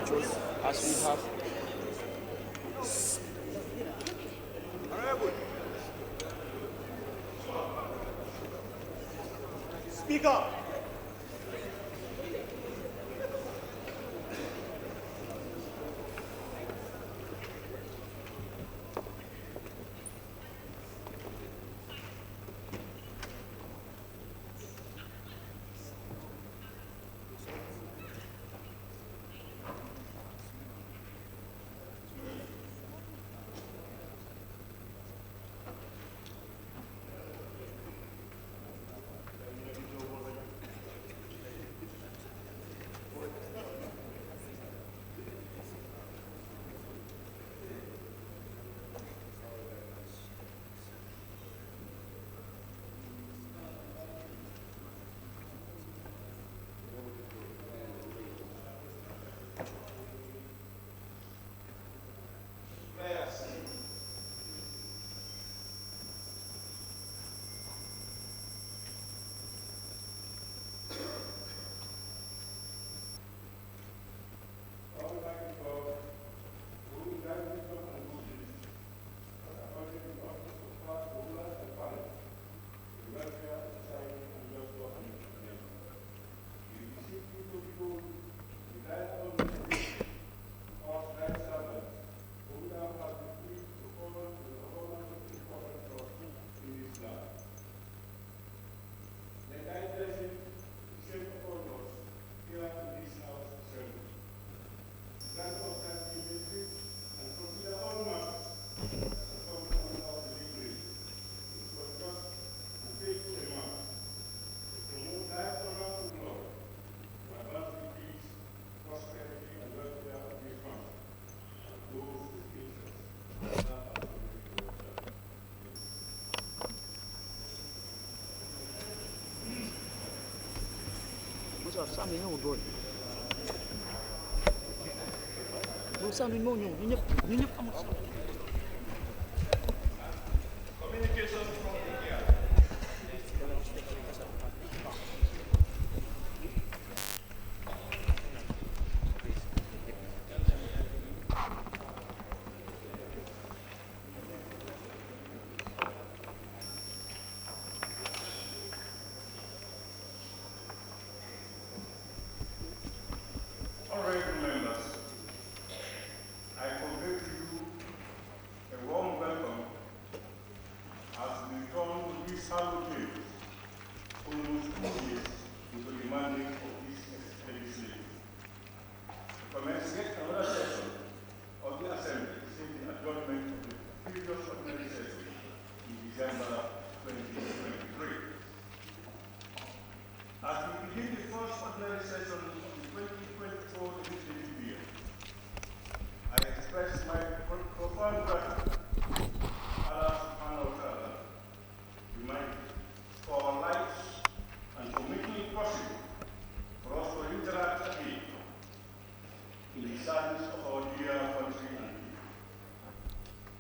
signatures as we have. Speaker. Sami nga doon. Yung sami mo nyo, yun yung amat sa. Communications from India. Honorable members, I convey to you a warm welcome as we return to this hallowed place, almost 2 years into the mandate of this legislature. To commence yet another session of the Assembly since the adjournment of the previous ordinary session in December 2023. As we begin the first ordinary session of the 2024 legislative year, I express my profound gratitude to Allah subhanahu wa ta'ala, for our lives and for making it possible for us to interact again in the service of our dear country and people.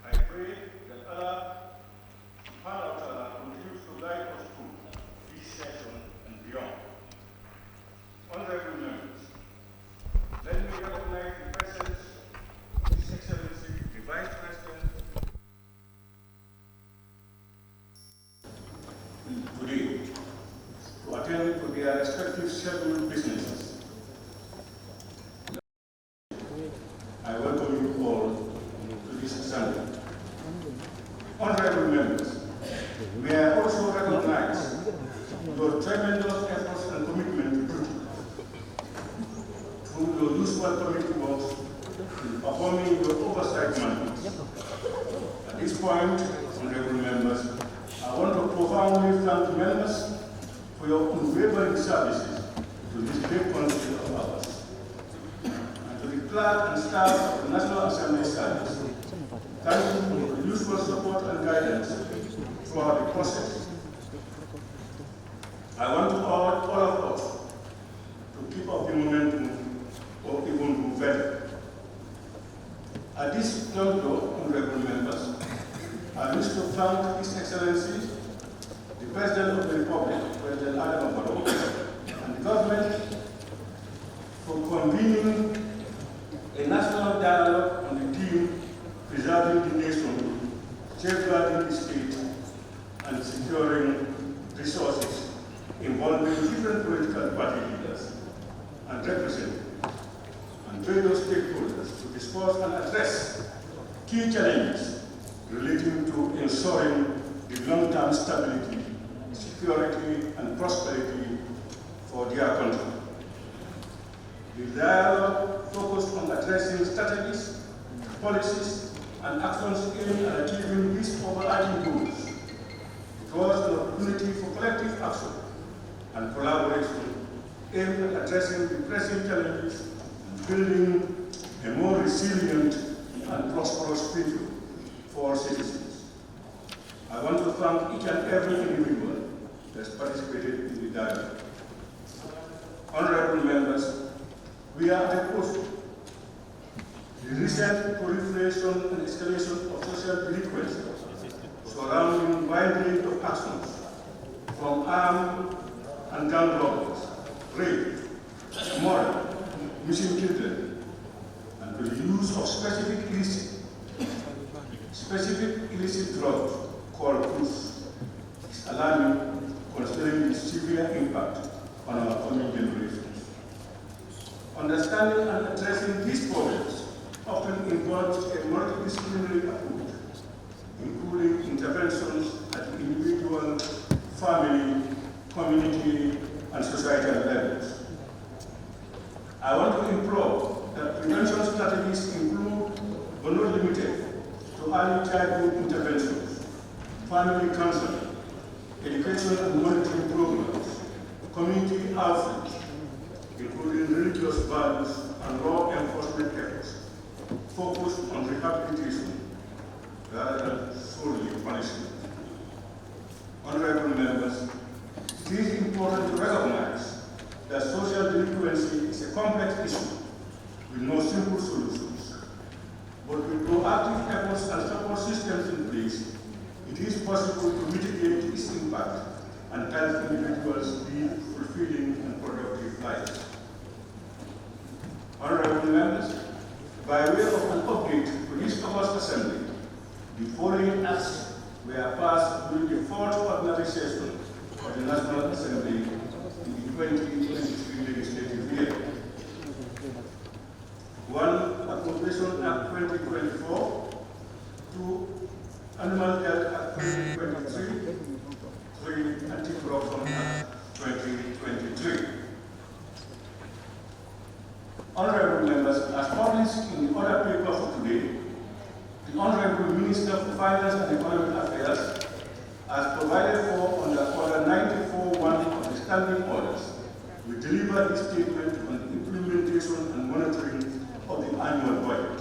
I pray that Allah subhanahu wa ta'ala continues to guide us through this session and beyond. Honorable members, let me recognize the presence of His Excellency, the Vice President, today to attend to their respective scheduled businesses. I welcome you all to this assembly. Honorable members, we are also recognize your tremendous efforts and commitment to duty through your useful committee works in performing your oversight mandate. At this point, honorable members, I want to profoundly thank members for your unwavering services to this great country of ours. And to the clerk and staff of the National Assembly Service, thank you for the useful support and guidance throughout the process. I want to urge all of us to keep up the momentum or even do better. At this juncture, honorable members, I wish to thank His Excellency, the President of the Republic, President Malabo, and the government for convening various stakeholders to discuss and address key challenges relating to ensuring the long-term stability, security, and prosperity for their country. The dialogue focused on addressing strategies, policies, and actions aimed at achieving these overarching goals. It was an opportunity for collective action and collaboration aimed at addressing the pressing challenges and building a more resilient and prosperous future for our citizens. I want to thank each and every individual that has participated in the dialogue. Honorable members, we are at a crossroads. The recent proliferation and escalation of social delinquency surrounding a wide range of actions, from armed and gun robberies, rape, murder, missing children, and the use of specific illicit drugs called cruise, is alarming considering the severe impact on our coming generations. Understanding and addressing these problems often involves a multidisciplinary approach, including interventions at the individual, family, community, and societal levels. I want to implore that prevention strategies include, but not limited to, early childhood interventions, family counseling, education and monitoring programs, community outreach, including religious values and law enforcement efforts, focused on rehabilitation rather than solely punishment. Honorable members, it is important to recognize that social delinquency is a complex issue with no simple solutions. But with proactive efforts and support systems in place, it is possible to mitigate its impact and help individuals live fulfilling and productive lives. Honorable members, by way of an update to this August Assembly, the following acts were passed during the fourth ordinary session of the National Assembly in the 2023 legislative year. 1. Appropriation Act 2024. 2. Animal Health Act 2023. 3. Anti-Corruption Act 2023. Honorable members, as published in the other paper for today, the Honorable Minister for Finance and Economic Affairs has provided for under Order 94.1 of the Standing Orders. We deliver this statement on the implementation and monitoring of the annual budget.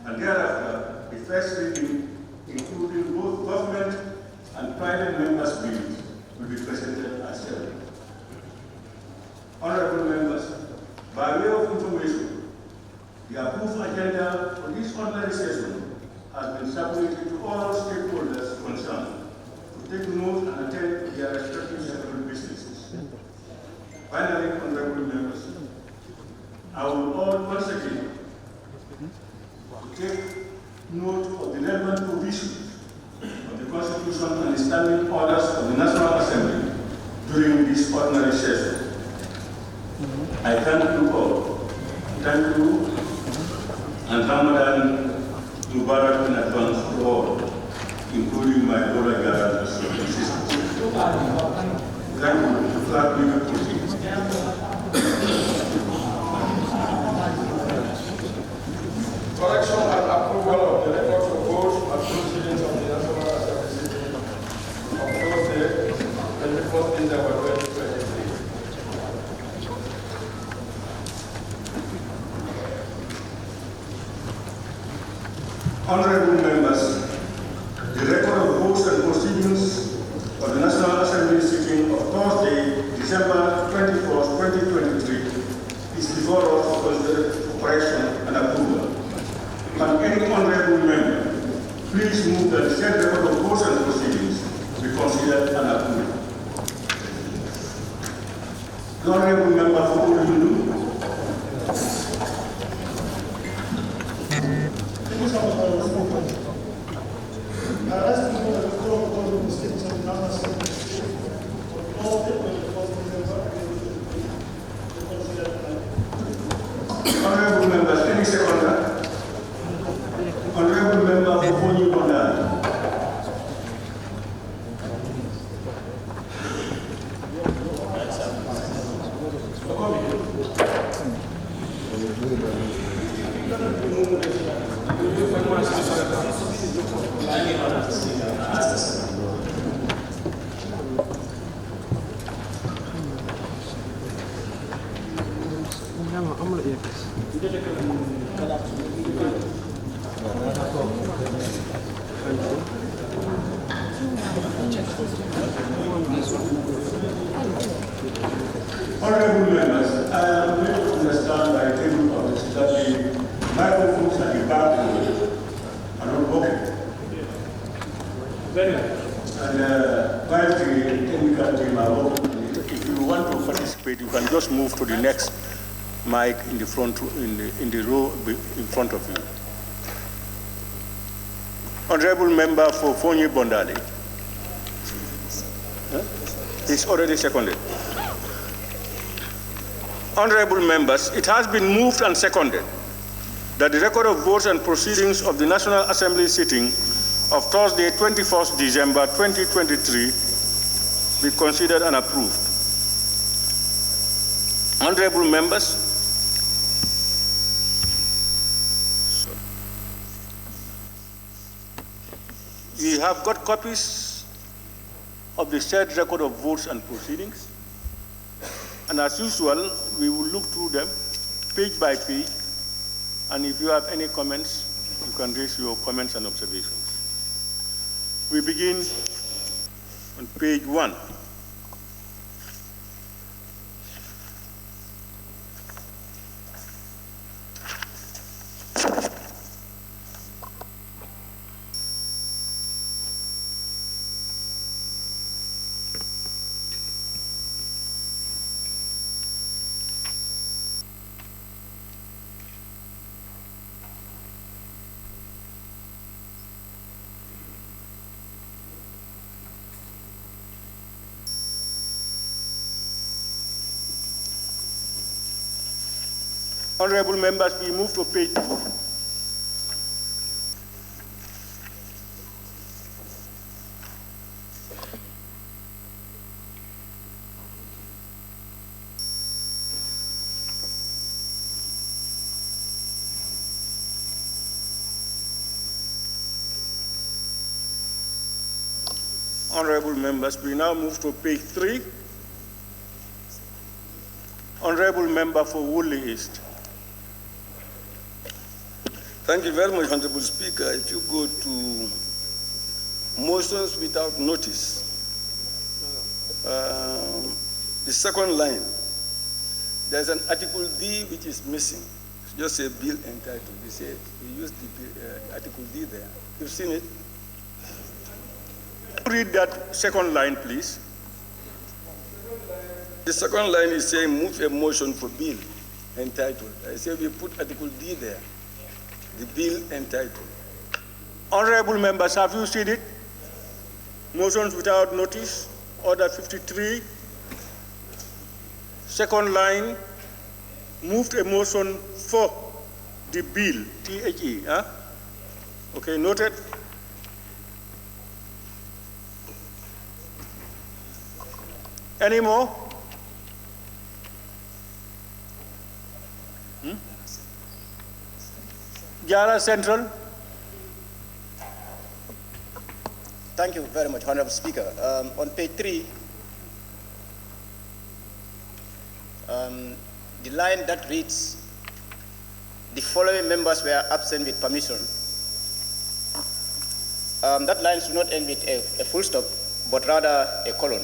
And thereafter, the first reading, including both government and private members' bills, will be presented as well. Honorable members, by way of information, the approved agenda for this ordinary session has been circulated to all stakeholders concerned to take note and attend to their respective several businesses. Finally, honorable members, I will all once again to take note of the relevant provisions of the Constitution and the standing orders of the National Assembly during this ordinary session. I thank you all. Thank you, and Ramadan Mubarak in advance to all, including my brother Gareth and sisters. Thank you. Flag legal proceedings. Correction and approval of the records of votes and proceedings of the National Assembly sitting of Thursday, 24th December 2023. Honorable members, the record of votes and proceedings of the National Assembly sitting of Thursday, December 24th, 2023 is before us for correction and approval. Can any honorable member please move that the said record of votes and proceedings be considered and approved? The honorable member for Olundu. Honorable member Honorable members, I am made to understand by table of this that the microphones at the back are not working. Very good. And while the technical team are working, if you want to participate, you can just move to the next mic in the front, in the row in front of you. Honorable member for Foni Bondali. It's already seconded. Honorable members, it has been moved and seconded that the record of votes and proceedings of the National Assembly sitting of Thursday, 21st December 2023 be considered and approved. Honorable members, we have got copies of the said record of votes and proceedings. And as usual, we will look through them page by page, and if you have any comments, you can raise your comments and observations. We begin on page 1. Honorable members, we move to page 2. Honorable members, we now move to page 3. Honorable member for Woodley East. Thank you very much, Honorable Speaker. If you go to motions without notice, the second line, there's an Article D which is missing. It's just a bill entitled. They say we used the Article D there. You've seen it? Read that second line, please. The second line is saying move a motion for bill entitled. I say we put Article D there. The bill entitled. Honorable members, have you seen it? Motions without notice, order 53. Second line, moved a motion for the bill, THE, huh? Okay, noted. Any more? Jara Central. Thank you very much, Honorable Speaker. On page 3, the line that reads, the following members were absent with permission. That line should not end with a full stop, but rather a colon.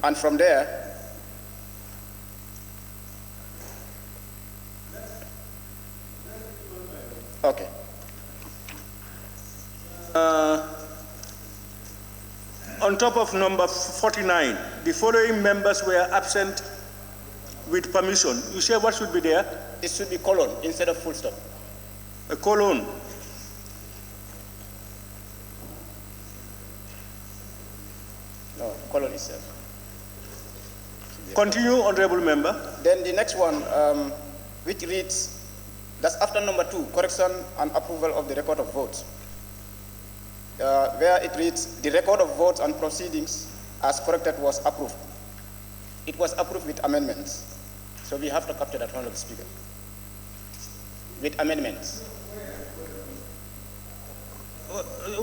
And from there, okay. On top of number 49, the following members were absent with permission. You say what should be there? It should be colon instead of full stop. A colon. No, colon itself. Continue, Honorable Member. Then the next one, which reads, that's after number 2, correction and approval of the record of votes. Where it reads, the record of votes and proceedings as corrected was approved. It was approved with amendments. So we have to capture that, Honorable Speaker. with amendments.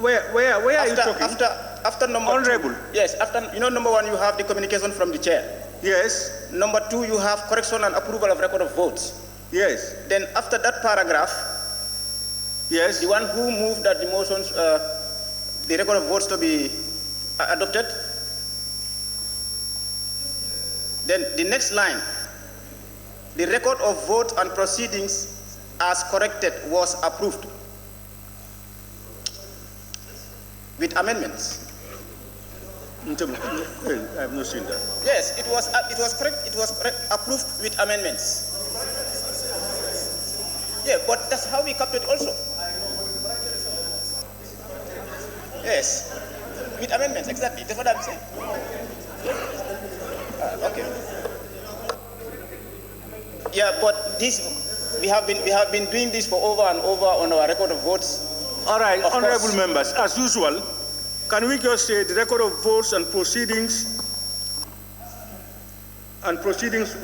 Where are you talking? After number Honorable. two, yes, after, number one, you have the communication from the chair. Yes. Number two, you have correction and approval of record of votes. Yes. Then after that paragraph, Yes. the one who moved that the motions, the record of votes to be adopted. Then the next line, the record of votes and proceedings as corrected was approved with amendments. I have not seen that. Yes, it was correct. It was approved with amendments. Yeah, but that's how we kept it also. Yes, with amendments, exactly. That's what I'm saying. Okay. Yeah, but this we have been doing this for over and over on our record of votes. All right, honorable members, as usual, can we just say the record of votes and proceedings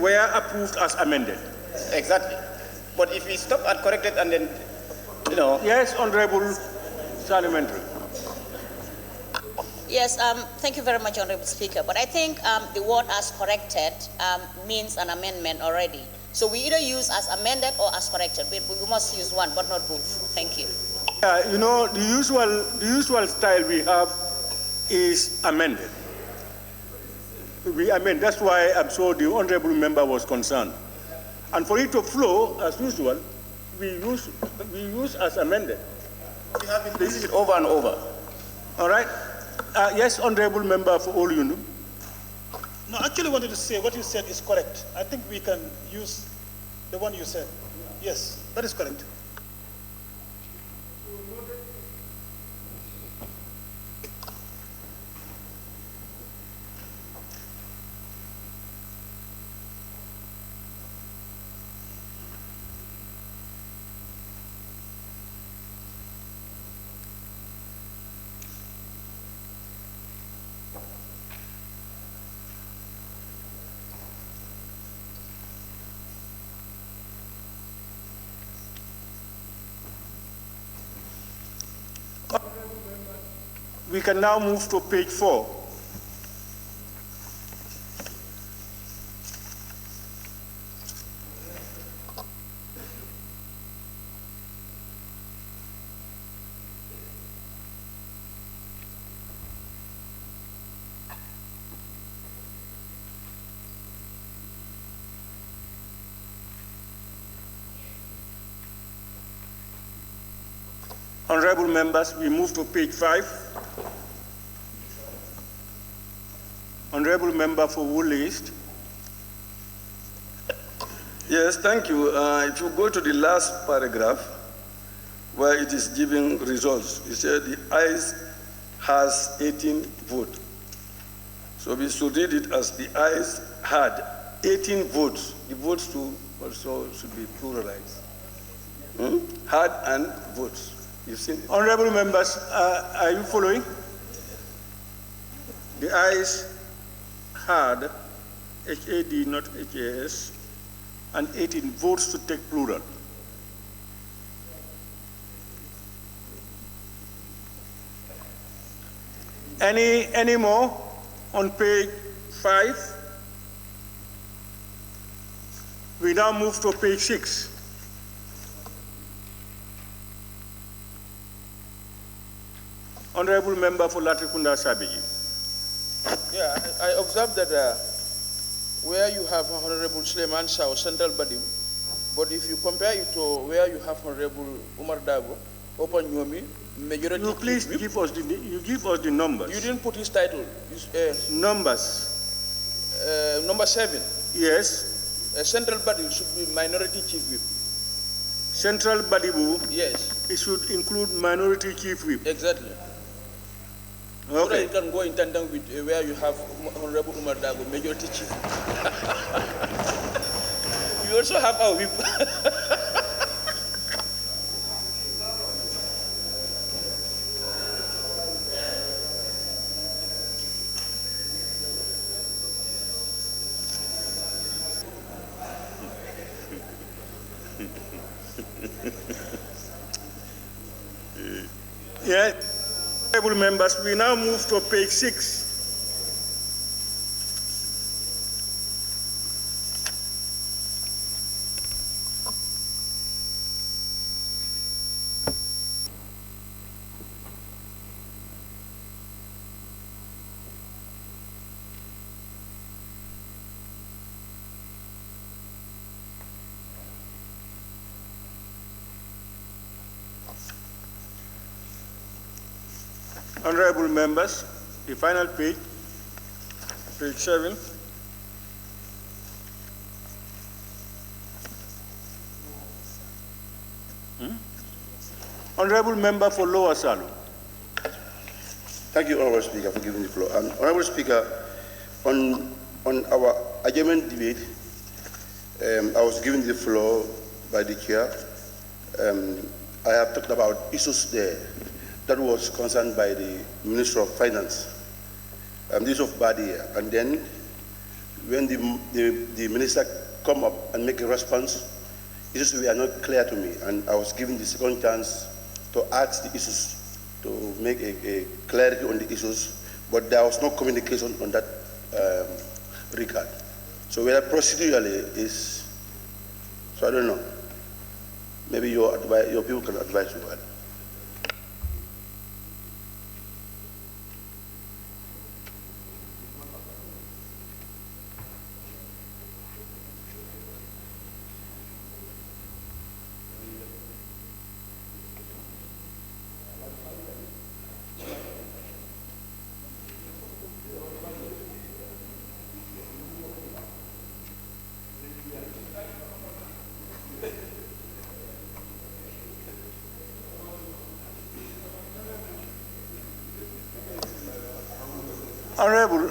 were approved as amended? Exactly. But if we stop at corrected and then, Yes, Honorable Parliamentary. Yes, thank you very much, Honorable Speaker. But I think the word as corrected means an amendment already. So we either use as amended or as corrected. We must use one, but not both. Thank you. The usual style we have is amended. We amend. That's why I'm sure the honorable member was concerned. And for it to flow as usual, we use as amended. we have been doing it over and over. All right. Yes, honorable member for all you know. No, I actually wanted to say what you said is correct. I think we can use the one you said. Yes, that is correct. We can now move to page 4. Honorable members, we move to page 5. Honorable member for Wool East. Yes, thank you. If you go to the last paragraph, where it is giving results, it said the ayes has 18 votes. So we should read it as the ayes had 18 votes. The votes too also should be pluralized. Had and votes. You've seen it. Honorable members, are you following? The ayes had, HAD, not HAS, and 18 votes to take plural. Any more on page 5? We now move to page 6. Honorable member for Latrikunda Sabiji. Yeah, I observed that where you have Honorable Suleiman Shao, Central Badim, but if you compare it to where you have Honorable Umar Dago, Open Yomi, majority. You please give us the numbers. You didn't put his title. Numbers. Number 7. Yes. Central Badim should be minority chief whip. Central Badibu. Yes. It should include minority chief whip. Exactly. Okay. So that you can go in tandem with where you have Honorable Umar Dago, majority chief. You also have our whip. Yes, honorable members, we now move to page 6. Honorable members, the final page, page 7. Honorable member for Lower Salu. Thank you, Honorable Speaker, for giving the floor. Honorable Speaker, on our adjournment debate, I was given the floor by the chair. I have talked about issues there that was concerned by the Minister of Finance, this of Badia. And then when the minister come up and make a response, issues were not clear to me. And I was given the second chance to ask the issues, to make a clarity on the issues, but there was no communication on that regard. So whether procedurally is, so I don't know. Maybe your people can advise you well.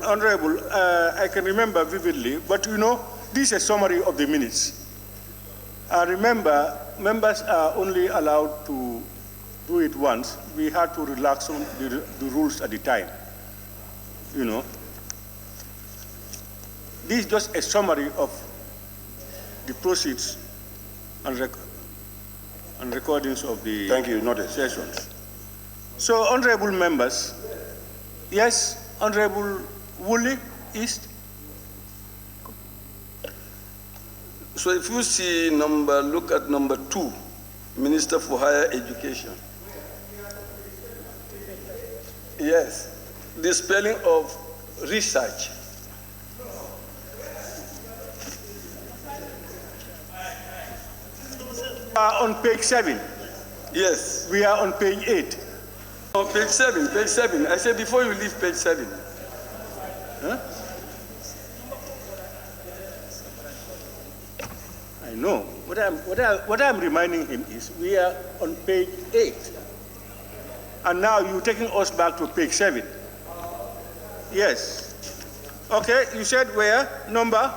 Honorable, I can remember vividly, but you know, this is a summary of the minutes. Remember, members are only allowed to do it once. We had to relax on the rules at the time, you know. This is just a summary of the proceeds and recordings of the sessions. So, honorable members, yes, Honorable Woolley East. So if you see look at number 2, Minister for Higher Education. Yes, the spelling of research. On page 7. Yes. We are on page 8. Oh, page 7, page 7. I said before you leave page 7. Huh? I know. What I'm reminding him is we are on page 8. And now you're taking us back to page 7. Yes. Okay, you said where? Number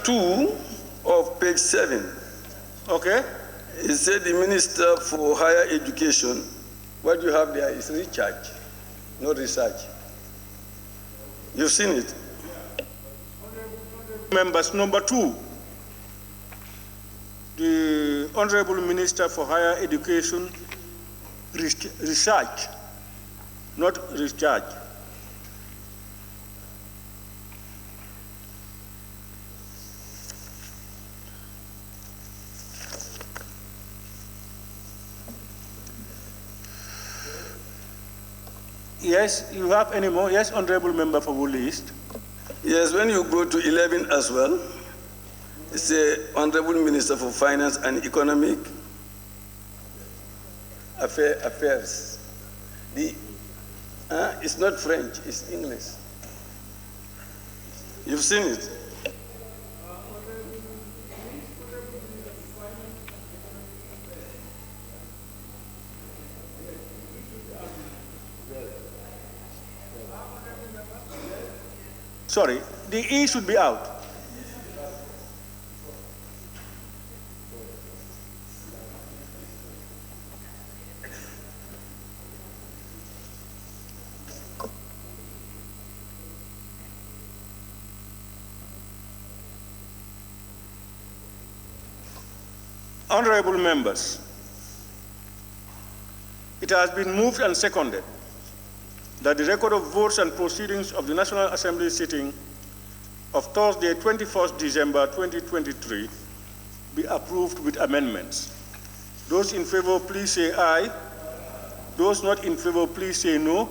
2 of page 7. Okay. It said the Minister for Higher Education. What you have there is recharge, not research. You've seen it? Members, number 2, the Honorable Minister for Higher Education, research, not recharge. Yes, you have any more? Yes, Honorable Member for Woolly East. Yes, when you go to 11 as well, it's the Honorable Minister for Finance and Economic Affairs. It's not French, it's English. You've seen it? Sorry, the E should be out. Honorable members, It has been moved and seconded that the record of votes and proceedings of the National Assembly sitting of Thursday, 21st December 2023 be approved with amendments. Those in favor, please say aye. Those not in favor, please say no.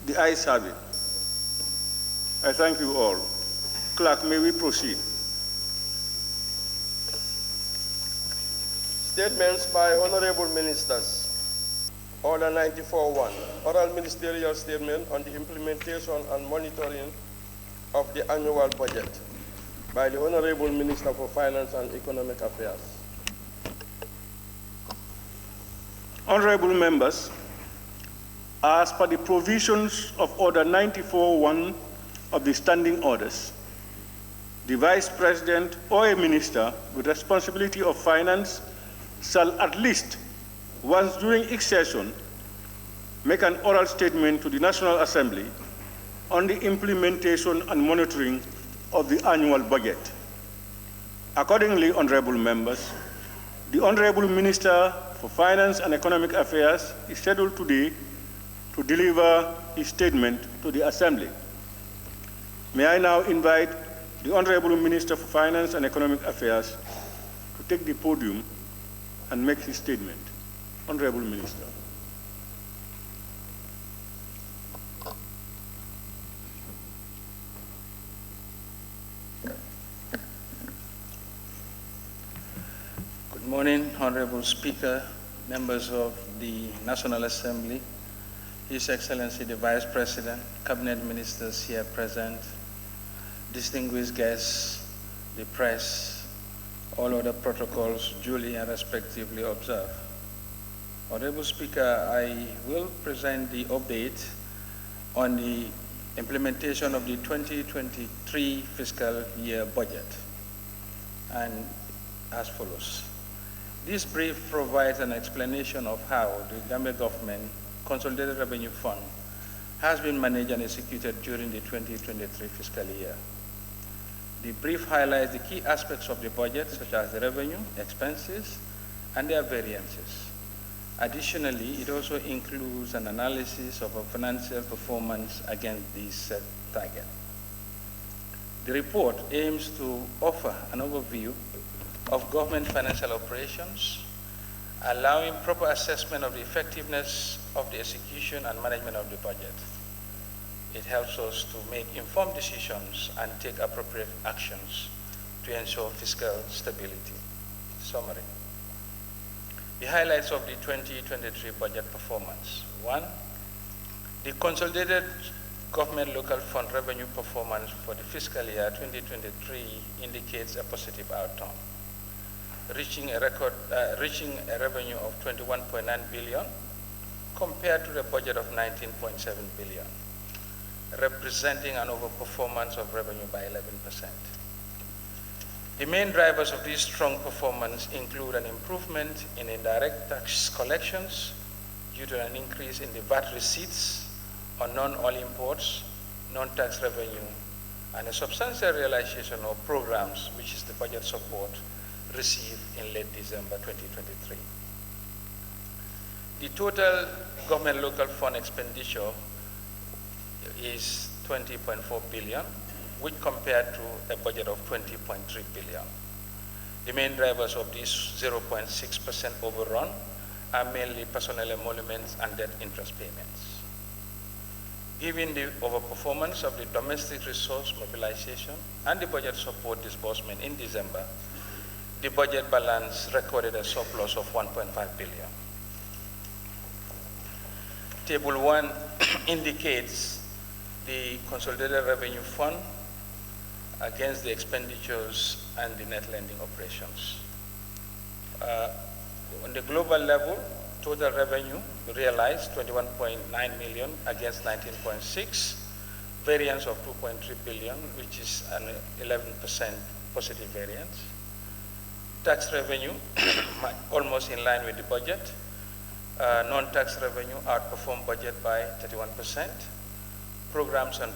The ayes have it. I thank you all. Clerk, may we proceed? Statements by honorable ministers. Order 94-1, oral ministerial statement on the implementation and monitoring of the annual budget by the Honorable Minister for Finance and Economic Affairs. Honorable members, as per the provisions of Order 94-1 of the Standing Orders, the Vice President or a minister with responsibility of finance shall at least once during each session make an oral statement to the National Assembly on the implementation and monitoring of the annual budget. Accordingly, honorable members, the Honorable Minister for Finance and Economic Affairs is scheduled today to deliver his statement to the Assembly. May I now invite the Honorable Minister for Finance and Economic Affairs to take the podium and make his statement. Honorable Minister. Good morning, Honorable Speaker, members of the National Assembly, His Excellency the Vice President, Cabinet Ministers here present, distinguished guests, the press, all other protocols duly and respectively observed. Honorable Speaker, I will present the update on the implementation of the 2023 fiscal year budget, and as follows. This brief provides an explanation of how the Gambia government Consolidated Revenue Fund has been managed and executed during the 2023 fiscal year. The brief highlights the key aspects of the budget, such as the revenue, expenses, and their variances. Additionally, it also includes an analysis of our financial performance against these set targets. The report aims to offer an overview of government financial operations, allowing proper assessment of the effectiveness of the execution and management of the budget. It helps us to make informed decisions and take appropriate actions to ensure fiscal stability. Summary. The highlights of the 2023 budget performance. 1, the consolidated government local fund revenue performance for the fiscal year 2023 indicates a positive outcome, reaching a revenue of 21.9 billion compared to the budget of 19.7 billion, representing an overperformance of revenue by 11%. The main drivers of this strong performance include an improvement in indirect tax collections due to an increase in the VAT receipts on non-oil imports, non-tax revenue, and a substantial realization of programs, which is the budget support received in late December 2023. The total government local fund expenditure is 20.4 billion, which compared to a budget of 20.3 billion. The main drivers of this 0.6% overrun are mainly personnel emoluments and debt interest payments. Given the overperformance of the domestic resource mobilization and the budget support disbursement in December, the budget balance recorded a surplus of 1.5 billion. Table 1 indicates the consolidated revenue fund against the expenditures and the net lending operations. On the global level, total revenue realized 21.9 million against 19.6, variance of 2.3 billion, which is an 11% positive variance. Tax revenue, almost in line with the budget. Non-tax revenue outperformed budget by 31%. Programs and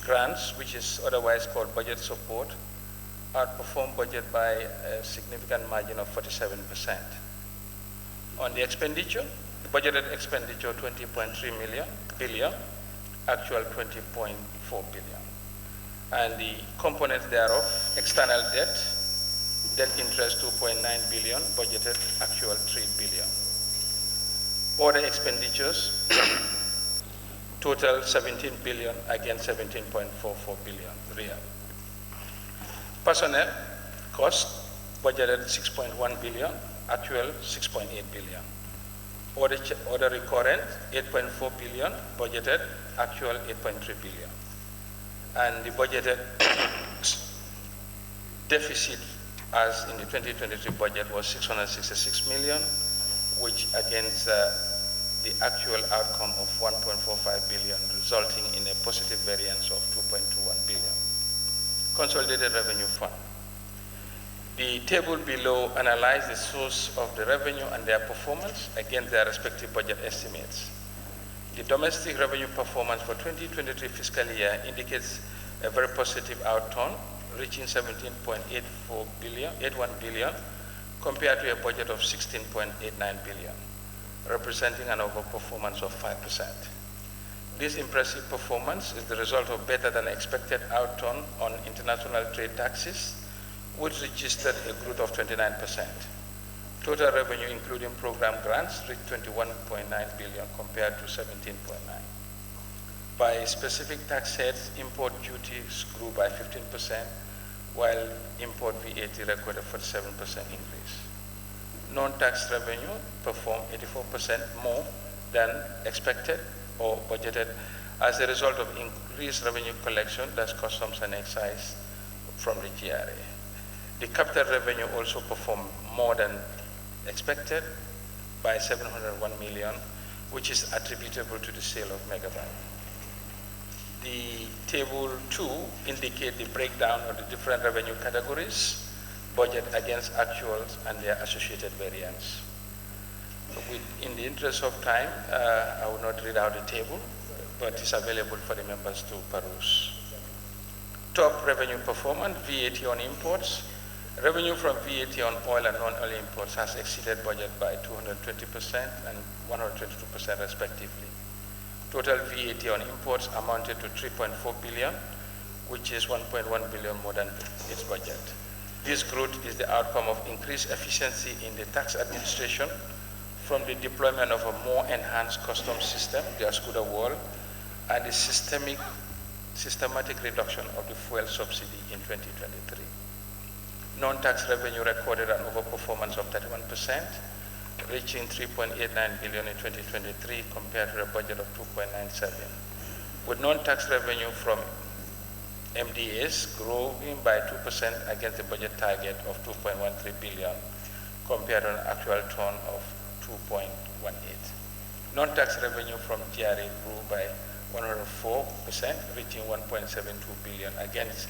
grants, which is otherwise called budget support, outperformed budget by a significant margin of 47%. On the expenditure, the budgeted expenditure 20.3 billion, actual 20.4 billion. And the components thereof, external debt interest 2.9 billion, budgeted actual 3 billion. Other expenditures, total 17 billion against 17.44 billion real. Personnel cost, budgeted 6.1 billion, actual 6.8 billion. Other recurrent, 8.4 billion, budgeted, actual 8.3 billion. And the budgeted deficit as in the 2023 budget was 666 million, which against the actual outcome of 1.45 billion, resulting in a positive variance of 2.21 billion. Consolidated revenue fund. The table below analyzes the source of the revenue and their performance against their respective budget estimates. The domestic revenue performance for 2023 fiscal year indicates a very positive outturn, reaching 17.81 billion, compared to a budget of 16.89 billion, representing an overperformance of 5%. This impressive performance is the result of better than expected outturn on international trade taxes, which registered a growth of 29%. Total revenue, including program grants, reached 21.9 billion compared to 17.9. By specific tax heads, import duties grew by 15%, while import VAT recorded a 47% increase. Non-tax revenue performed 84% more than expected or budgeted as a result of increased revenue collection, that's customs and excise, from the GRA. The capital revenue also performed more than expected by 701 million, which is attributable to the sale of megabyte. The table 2 indicates the breakdown of the different revenue categories, budget against actuals, and their associated variance. In the interest of time, I will not read out the table, but it's available for the members to peruse. Top revenue performance, VAT on imports. Revenue from VAT on oil and non-oil imports has exceeded budget by 220% and 122% respectively. Total VAT on imports amounted to 3.4 billion, which is 1.1 billion more than its budget. This growth is the outcome of increased efficiency in the tax administration from the deployment of a more enhanced customs system, the Ascuda wall, and the systematic reduction of the fuel subsidy in 2023. Non-tax revenue recorded an overperformance of 31%, reaching 3.89 billion in 2023 compared to a budget of 2.97, with non-tax revenue from MDAs growing by 2% against the budget target of 2.13 billion compared to an actual turn of 2.18. Non-tax revenue from GRA grew by 104%, reaching 1.72 billion against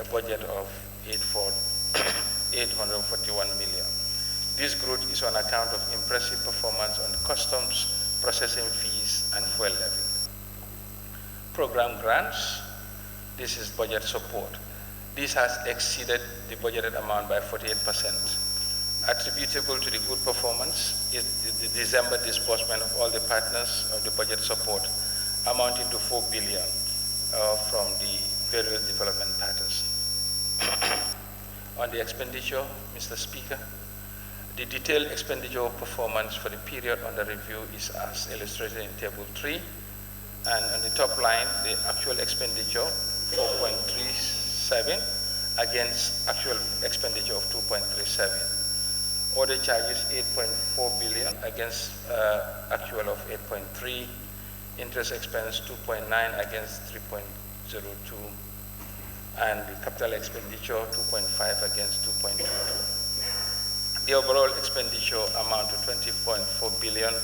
a budget of 841 million. This growth is on account of impressive performance on customs, processing fees, and fuel levy. Program grants, this is budget support. This has exceeded the budgeted amount by 48%. Attributable to the good performance is the December disbursement of all the partners of the budget support, amounting to 4 billion from the various development partners. On the expenditure, Mr. Speaker, the detailed expenditure performance for the period under review is as illustrated in Table 3. And on the top line, the actual expenditure, 4.37, against actual expenditure of 2.37. Other charges, 8.4 billion against actual of 8.3. Interest expense, 2.9 against 3.02. And the capital expenditure, 2.5 against 2.22. The overall expenditure amount to 20.4 billion,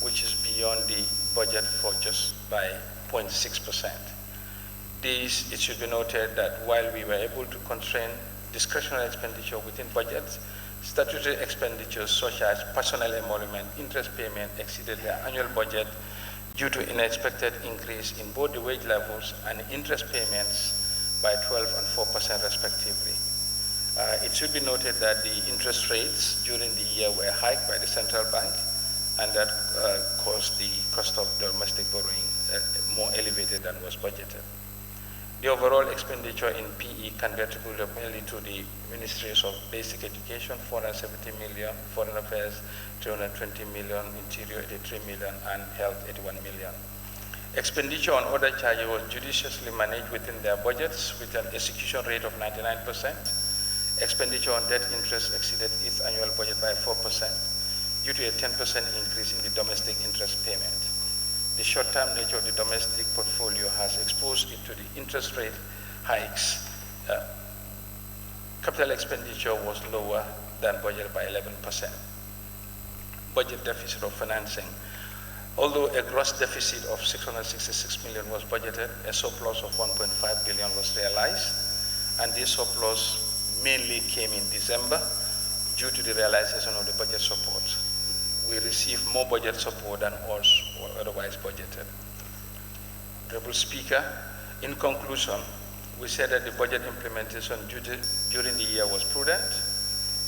which is beyond the budget for just by 0.6%. It should be noted that while we were able to constrain discretionary expenditure within budgets, statutory expenditures such as personnel emolument, interest payment exceeded the annual budget due to unexpected increase in both the wage levels and interest payments by 12 and 4% respectively. It should be noted that the interest rates during the year were hiked by the central bank, and that caused the cost of domestic borrowing more elevated than was budgeted. The overall expenditure in PE can be attributed mainly to the Ministries of Basic Education, 470 million, Foreign Affairs, 320 million, Interior, 83 million, and Health, 81 million. Expenditure on other charges was judiciously managed within their budgets with an execution rate of 99%. Expenditure on debt interest exceeded its annual budget by 4% due to a 10% increase in the domestic interest payment. The short-term nature of the domestic portfolio has exposed it to the interest rate hikes. Capital expenditure was lower than budgeted by 11%. Budget deficit of financing. Although a gross deficit of 666 million was budgeted, a surplus of 1.5 billion was realized, and this surplus mainly came in December due to the realization of the budget support. We received more budget support than was otherwise budgeted. Honorable Speaker, in conclusion, we said that the budget implementation during the year was prudent.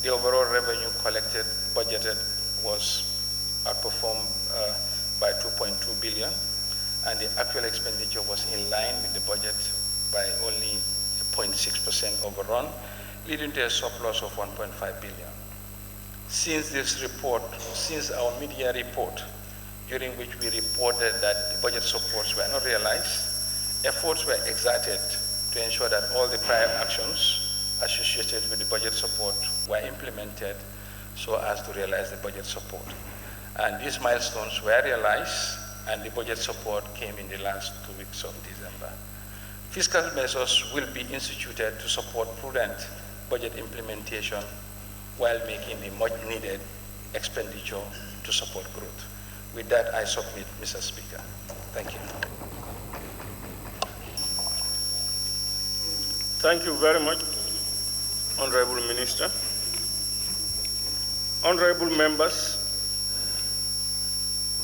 The overall revenue collected budgeted was outperformed by 2.2 billion, and the actual expenditure was in line with the budget by only 0.6% overrun, leading to a surplus of 1.5 billion. Since our media report, during which we reported that the budget supports were not realized, efforts were exerted to ensure that all the prior actions associated with the budget support were implemented so as to realize the budget support. And these milestones were realized, and the budget support came in the last 2 weeks of December. Fiscal measures will be instituted to support prudent budget implementation while making the much needed expenditure to support growth. With that, I submit, Mr. Speaker. Thank you. Thank you very much, Honorable Minister. Honorable members,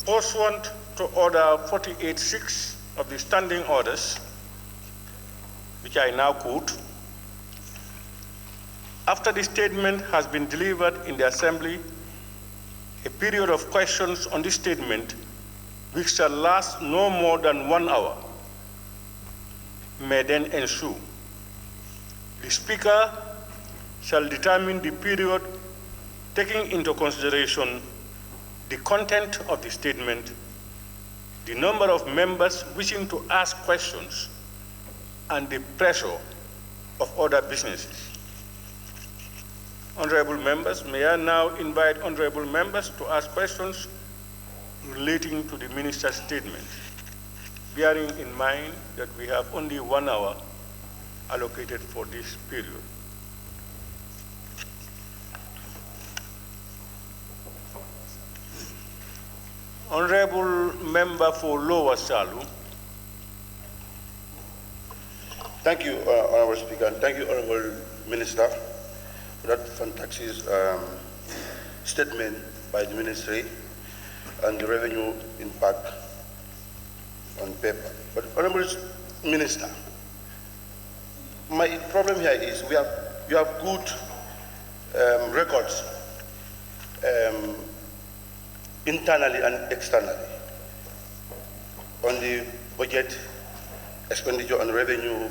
pursuant to Order 48.6 of the Standing Orders, which I now quote, after the statement has been delivered in the Assembly, a period of questions on this statement, which shall last no more than 1 hour, may then ensue. The Speaker shall determine the period taking into consideration the content of the statement, the number of members wishing to ask questions, and the pressure of other businesses. Honorable members, may I now invite honorable members to ask questions relating to the minister's statement, bearing in mind that we have only 1 hour allocated for this period. Honorable Member for Lower Salu. Thank you, Honorable Speaker, and thank you, Honorable Minister, for that fantastic statement by the Ministry and the revenue impact on paper. But Honorable Minister, my problem here is you have good records internally and externally on the budget, expenditure and revenue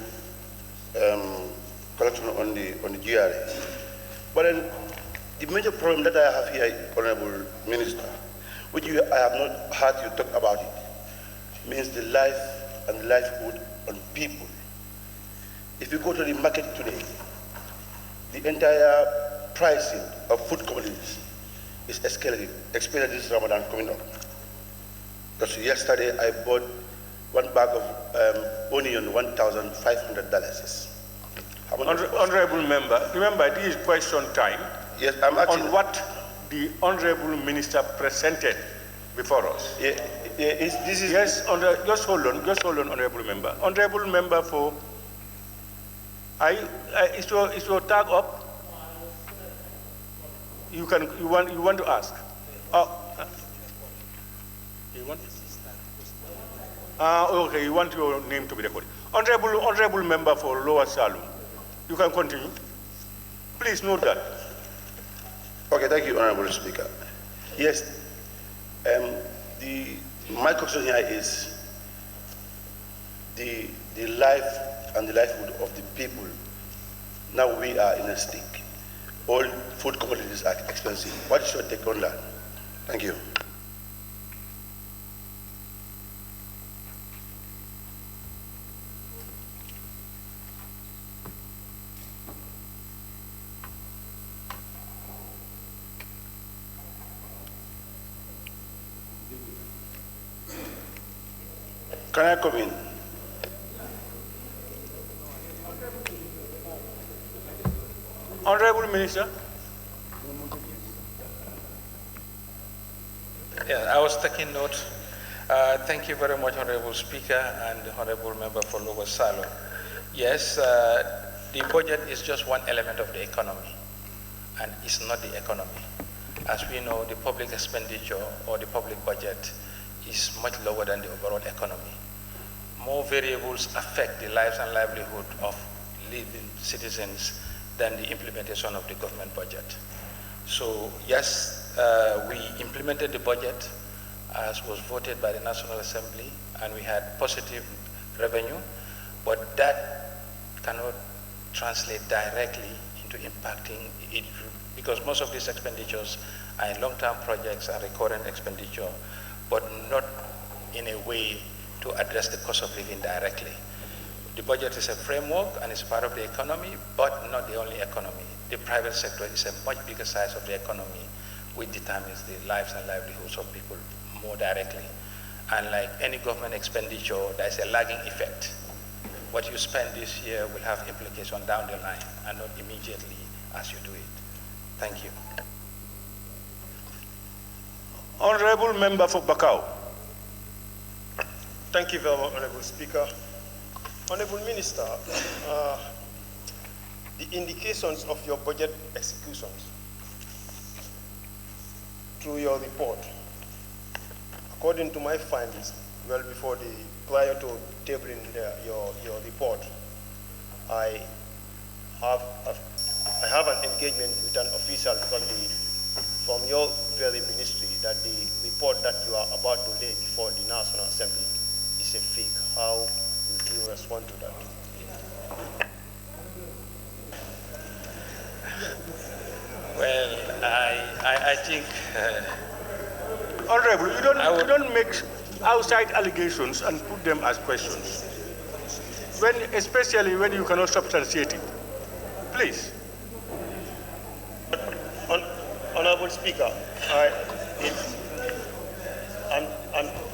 collection on the GRA. But then the major problem that I have here, Honorable Minister, which I have not heard you talk about it, means the life and livelihood on people. If you go to the market today, the entire pricing of food commodities is escalating, especially this Ramadan coming up. Because yesterday I bought 1 bag of onion, $1,500. Honorable Member, remember this is question time. Yes, I'm asking. On what the Honorable Minister presented before us. This is. Yes, just hold on, Honorable Member. Honorable Member for. Is your tag up? You want to ask? You want? Okay. You want your name to be recorded. Honorable Member for Lower Salum, you can continue. Please note that. Okay, thank you, Honorable Speaker. Yes, My concern here is the life and the livelihood of the people. Now we are in a stake. All food commodities are expensive. What is your take on that? Thank you. Can I come in? Honorable Minister. Yeah, I was taking note. Thank you very much, Honorable Speaker and the Honorable Member for Lower Salo. Yes, the budget is just one element of the economy, and it's not the economy. As we know, the public expenditure or the public budget is much lower than the overall economy. More variables affect the lives and livelihood of living citizens than the implementation of the government budget. So yes, we implemented the budget as was voted by the National Assembly, and we had positive revenue, but that cannot translate directly into impacting it, because most of these expenditures are in long-term projects and recurrent expenditure, but not in a way to address the cost of living directly. The budget is a framework and it's part of the economy, but not the only economy. The private sector is a much bigger size of the economy, which determines the lives and livelihoods of people more directly. And like any government expenditure, there's a lagging effect. What you spend this year will have implications down the line and not immediately as you do it. Thank you. Honorable Member for Bakau. Thank you very much, Honorable Speaker. Honorable Minister, the indications of your budget executions through your report, according to my findings, well before prior to tabling your report, I have an engagement with an official from your very ministry that the report that you are about to lay before the National Assembly is a fake. How would you respond to that? Well, I think... Honorable, you don't make outside allegations and put them as questions, especially when you cannot substantiate it. Please. Honorable Speaker,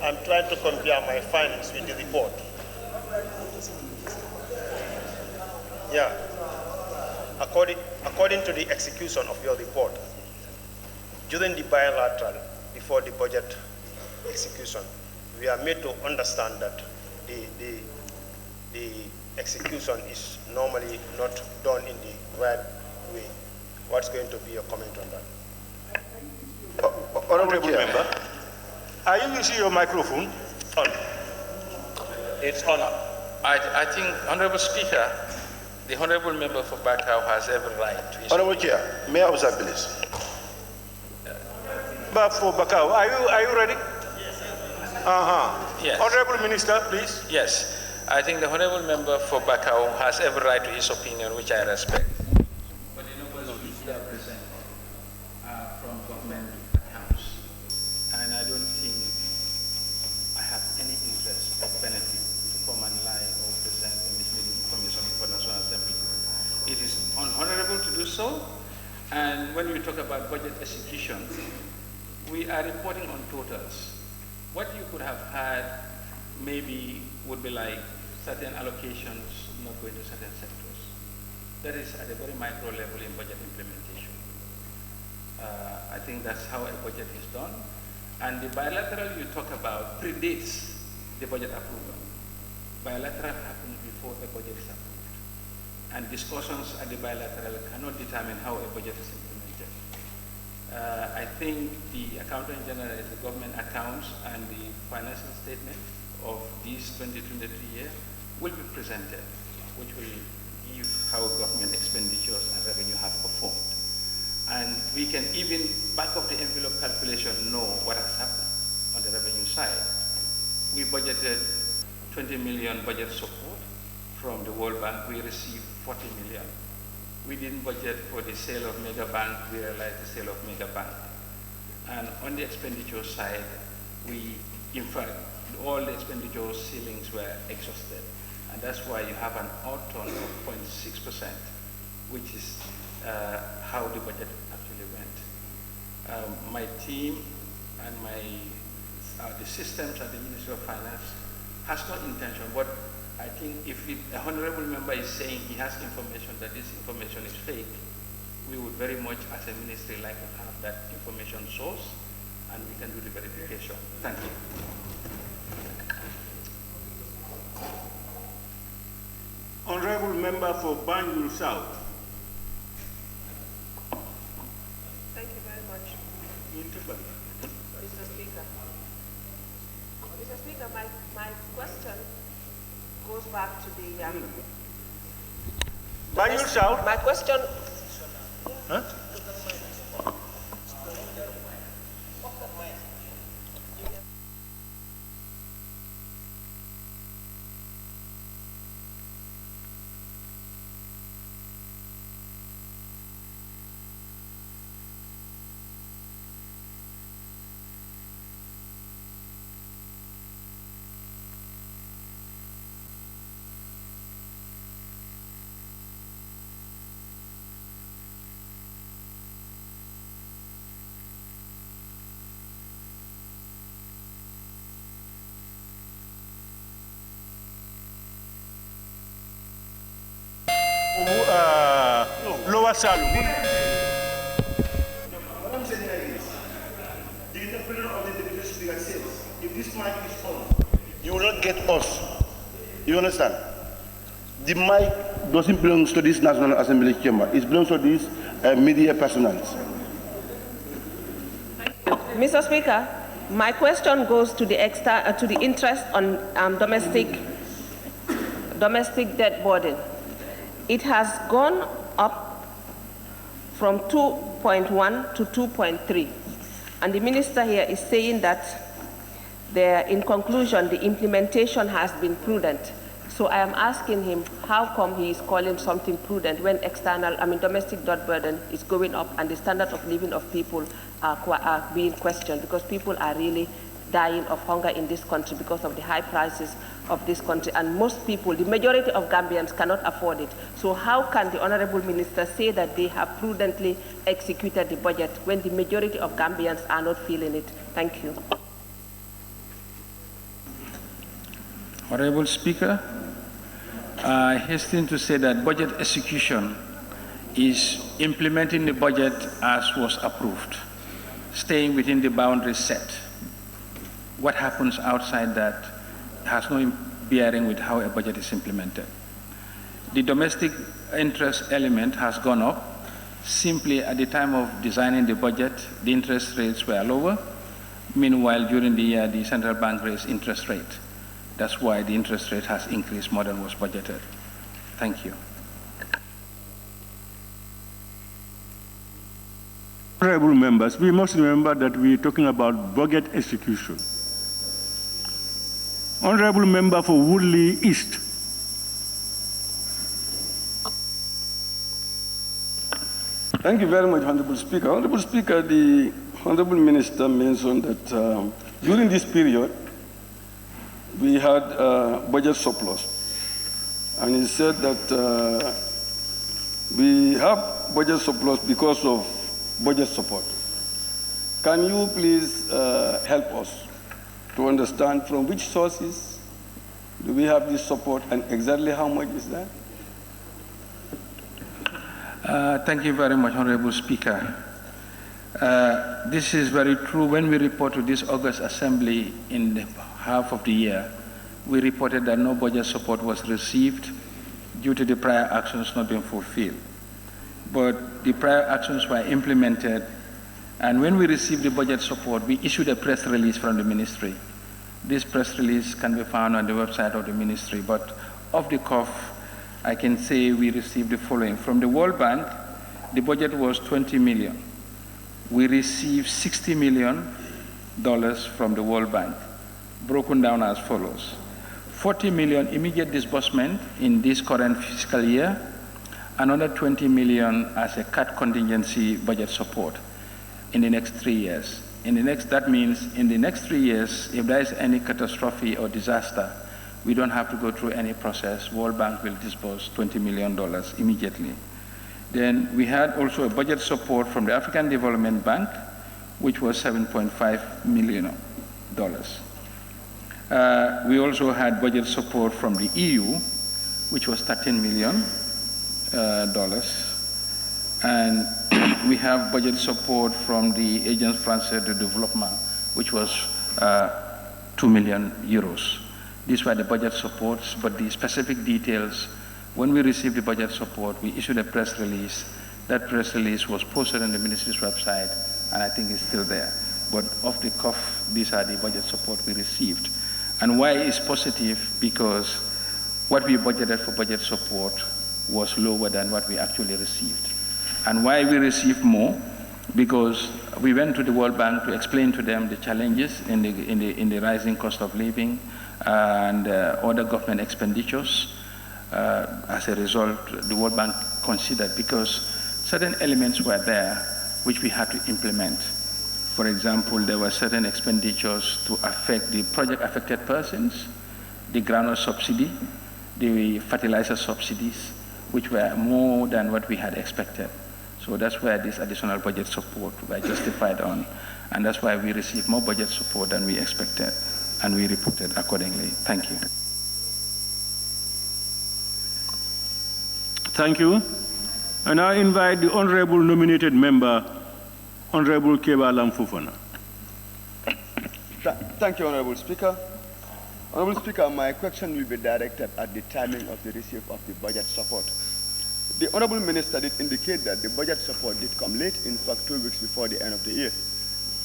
I'm trying to compare my findings with the report. Yeah. According to the execution of your report, during the bilateral before the budget execution, we are made to understand that the execution is normally not done in the right way. What's going to be your comment on that? Honorable Member, are you using your microphone? On. It's on. I think, Honorable Speaker, the Honorable Member for Bakau has every right to his... Honorable Chair, may I observe, please? But for Bakau, are you ready? Yes. Honorable Minister, please. Yes. I think the Honorable Member for Bakau has every right to his opinion, which I respect. But the numbers which they are present are from government accounts. And I don't think I have any interest or benefit to come and lie or present a misleading information before the National Assembly. It is unhonorable to do so. And when we talk about budget execution, we are reporting on totals. What you could have had maybe would be like certain allocations not going to certain sectors. That is at a very micro level in budget implementation. I think that's how a budget is done. And the bilateral you talk about predates the budget approval. Bilateral happens before a budget is approved. And discussions at the bilateral cannot determine how a budget is implemented. I think the Accountant General, the government accounts and the financial statement of this 2023 year will be presented, which will give how government expenditures and revenue have performed. And we can even back of the envelope calculation know what has happened. side, we budgeted 20 million budget support from the World Bank. We received 40 million. We didn't budget for the sale of Mega Bank. We realized the sale of Mega Bank. And on the expenditure side, in fact, all the expenditure ceilings were exhausted. And that's why you have an outturn of 0.6%, which is how the budget actually went. My team and the systems at the Ministry of Finance has no intention, but I think if a honorable member is saying he has information that this information is fake, we would very much as a ministry like to have that information source and we can do the verification. Thank you. Honorable member for Banjul South. Thank you very much, Mr. Speaker. Mr. Speaker, my question goes back to the Banjul South. My question. Huh? Lower Salum. What I'm saying is, the interpreter of the Deputy Speaker says, if this mic is on, you will not get us. You understand? The mic doesn't belong to this National Assembly chamber. It belongs to these media personnel. Mr. Speaker, my question goes to the interest on domestic debt burden. It has gone up from 2.1 to 2.3, and the minister here is saying that in conclusion, the implementation has been prudent. So I am asking him, how come he is calling something prudent when domestic debt burden is going up and the standard of living of people are being questioned, because people are really dying of hunger in this country because of the high prices of this country, and most people, the majority of Gambians, cannot afford it. So how can the Honorable Minister say that they have prudently executed the budget when the majority of Gambians are not feeling it? Thank you. Honorable Speaker, I hasten to say that budget execution is implementing the budget as was approved, staying within the boundaries set. What happens outside that has no bearing with how a budget is implemented. The domestic interest element has gone up. Simply at the time of designing the budget, the interest rates were lower. Meanwhile, during the year, the central bank raised interest rate. That's why the interest rate has increased more than was budgeted. Thank you. Honorable members, we must remember that we are talking about budget execution. Honorable member for Woodley East. Thank you very much, Honorable Speaker. Honorable Speaker, the Honorable Minister mentioned that during this period, we had budget surplus. And he said that we have budget surplus because of budget support. Can you please help us to understand from which sources do we have this support and exactly how much is that? Thank you very much, Honorable Speaker. This is very true. When we report to this August Assembly in the half of the year, we reported that no budget support was received due to the prior actions not being fulfilled. But the prior actions were implemented, and when we received the budget support, we issued a press release from the ministry. This press release can be found on the website of the ministry, but off the cuff, I can say we received the following. From the World Bank, the budget was 20 million. We received $60 million from the World Bank. broken down as follows. 40 million immediate disbursement in this current fiscal year, another 20 million as a CAT contingency budget support in the next 3 years. That means in the next 3 years, if there is any catastrophe or disaster, we don't have to go through any process. World Bank will disburse $20 million immediately. Then we had also a budget support from the African Development Bank, which was $7.5 million. We also had budget support from the EU, which was $13 million. And we have budget support from the Agence Française de Développement, which was 2 million euros. These were the budget supports, but the specific details, when we received the budget support, we issued a press release. That press release was posted on the ministry's website, and I think it's still there. But off the cuff, these are the budget support we received. And why it's positive? Because what we budgeted for budget support was lower than what we actually received. And why we received more? Because we went to the World Bank to explain to them the challenges in the rising cost of living and other government expenditures. As a result, the World Bank considered, because certain elements were there which we had to implement. For example, there were certain expenditures to affect the project-affected persons, the groundnut subsidy, the fertilizer subsidies, which were more than what we had expected. So that's where this additional budget support were justified on, and that's why we received more budget support than we expected, and we reported accordingly. Thank you. Thank you. And I invite the honorable nominated member, Honorable Keba Lamfufana. Thank you, Honorable Speaker. Honorable Speaker, my question will be directed at the timing of the receipt of the budget support. The Honorable Minister did indicate that the budget support did come late, in fact 2 weeks before the end of the year,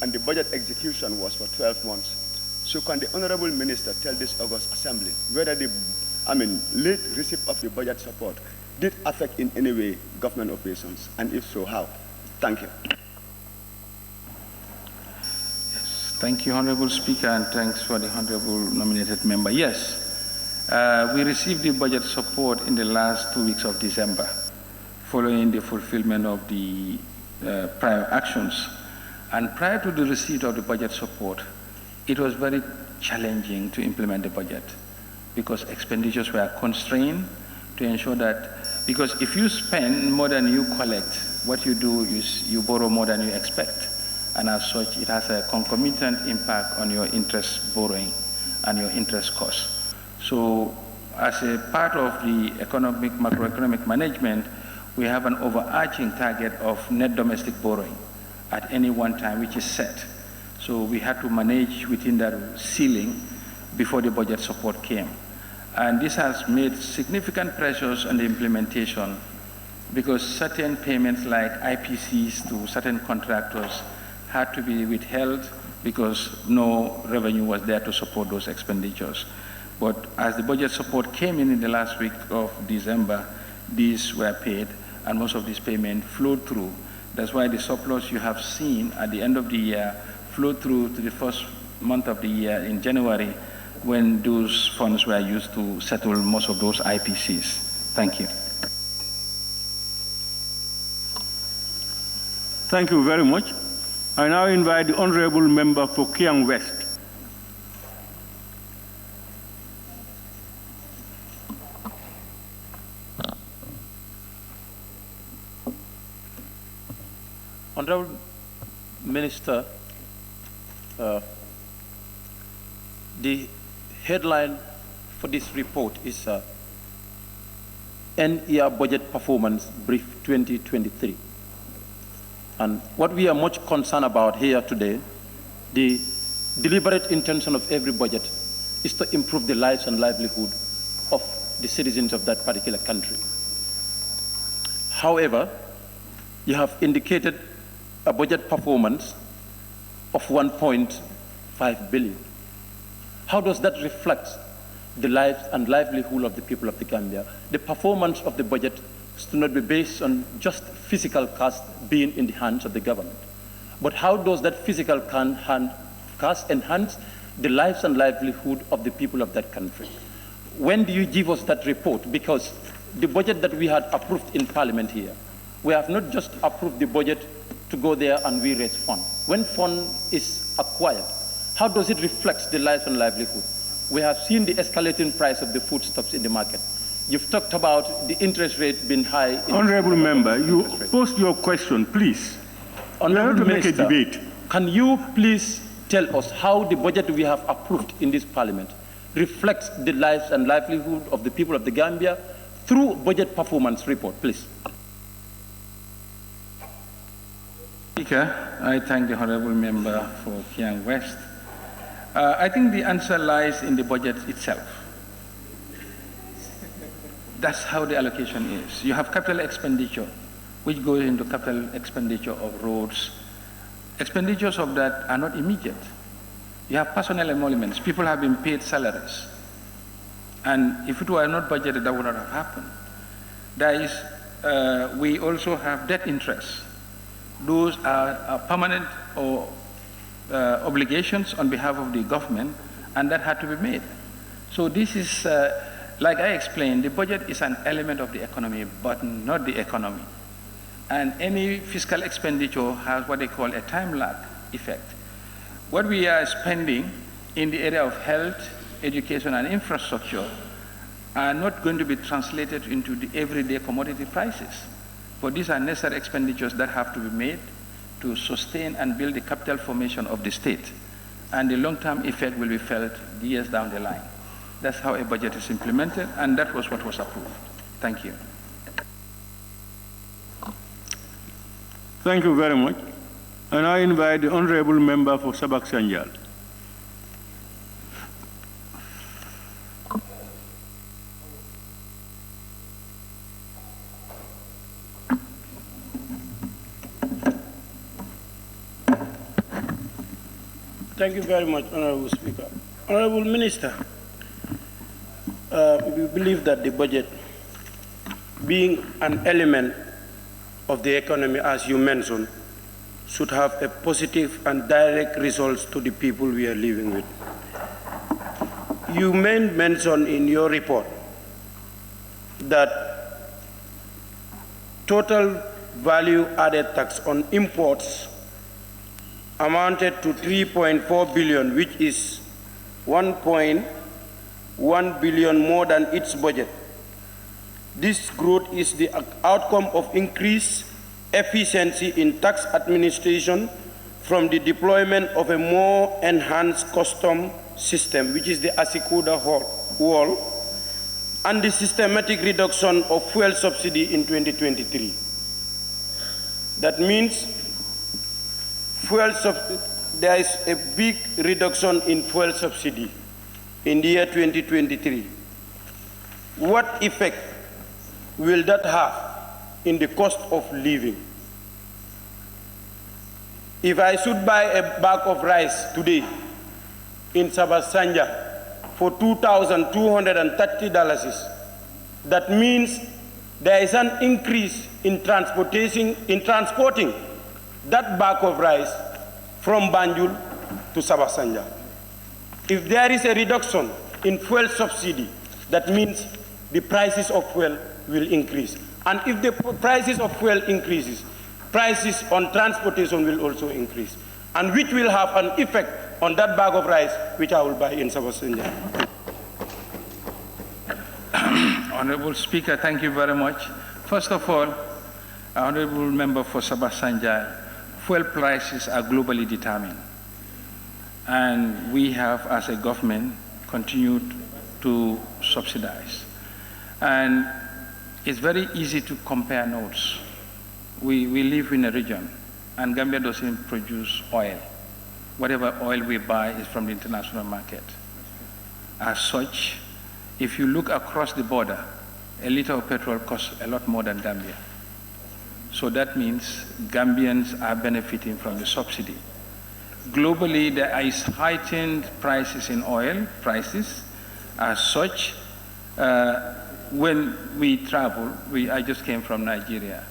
and the budget execution was for 12 months. So can the Honorable Minister tell this August Assembly whether the late receipt of the budget support did affect in any way government operations, and if so, how? Thank you. Yes, thank you, Honorable Speaker, and thanks for the Honorable nominated member. Yes. We received the budget support in the last 2 weeks of December, following the fulfillment of the prior actions. And prior to the receipt of the budget support, it was very challenging to implement the budget because expenditures were constrained to ensure that, because if you spend more than you collect, what you do is you borrow more than you expect. And as such, it has a concomitant impact on your interest borrowing and your interest costs. So as a part of the macroeconomic management, we have an overarching target of net domestic borrowing at any one time, which is set. So we had to manage within that ceiling before the budget support came. And this has made significant pressures on the implementation because certain payments like IPCs to certain contractors had to be withheld because no revenue was there to support those expenditures. But as the budget support came in the last week of December, these were paid, and most of these payments flowed through. That's why the surplus you have seen at the end of the year flowed through to the first month of the year in January, when those funds were used to settle most of those IPCs. Thank you. Thank you very much. I now invite the honorable member for Kiang West. Honorable Minister, the headline for this report is End-Year Budget Performance Brief 2023. And what we are much concerned about here today, the deliberate intention of every budget is to improve the lives and livelihood of the citizens of that particular country. However, you have indicated a budget performance of 1.5 billion. How does that reflect the lives and livelihood of the people of the Gambia? The performance of the budget is to not be based on just physical cost being in the hands of the government. But how does that physical cost enhance the lives and livelihood of the people of that country. When do you give us that report? Because the budget that we had approved in Parliament here, we have not just approved the budget to go there and we raise fund. When fund is acquired, how does it reflect the lives and livelihood? We have seen the escalating price of the foodstuffs in the market. You've talked about the interest rate being high. Honorable member, you post your question, please. Honorable Minister, to make a debate. Can you please tell us how the budget we have approved in this Parliament reflects the lives and livelihood of the people of the Gambia through budget performance report, please? Speaker, I thank the honourable member for Kiang West. I think the answer lies in the budget itself. That's how the allocation is. You have capital expenditure, which goes into capital expenditure of roads. Expenditures of that are not immediate. You have personnel emoluments. People have been paid salaries. And if it were not budgeted, that would not have happened. There is, we also have debt interest. Those are permanent or obligations on behalf of the government, and that had to be made. So this is, like I explained, the budget is an element of the economy, but not the economy. And any fiscal expenditure has what they call a time lag effect. What we are spending in the area of health, education, and infrastructure are not going to be translated into the everyday commodity prices. But these are necessary expenditures that have to be made to sustain and build the capital formation of the state. And the long-term effect will be felt years down the line. That's how a budget is implemented, and that was what was approved. Thank you. Thank you very much. And I invite the honorable member for Sabak Sanjal. Thank you very much, Honorable Speaker. Honorable Minister, we believe that the budget, being an element of the economy, as you mentioned, should have a positive and direct results to the people we are living with. You made mention in your report that total value added tax on imports amounted to 3.4 billion, which is 1.1 billion more than its budget. This growth is the outcome of increased efficiency in tax administration from the deployment of a more enhanced custom system, which is the Asikuda wall, and the systematic reduction of fuel subsidy in 2023. That means there is a big reduction in fuel subsidy in the year 2023. What effect will that have in the cost of living? If I should buy a bag of rice today in Sabasanja for $2,230, that means there is an increase in transporting that bag of rice from Banjul to Sabasanja. If there is a reduction in fuel subsidy, that means the prices of fuel will increase. And if the prices of fuel increases, prices on transportation will also increase, and which will have an effect on that bag of rice which I will buy in Sabasanja. Honorable Speaker, thank you very much. First of all, Honorable Member for Sabasanja, fuel prices are globally determined. And we have, as a government, continued to subsidize. And it's very easy to compare notes. We live in a region, and Gambia doesn't produce oil. Whatever oil we buy is from the international market. As such, if you look across the border, a liter of petrol costs a lot more than Gambia. So that means Gambians are benefiting from the subsidy. Globally, there is heightened prices in oil prices. As such, when we travel, I just came from Nigeria.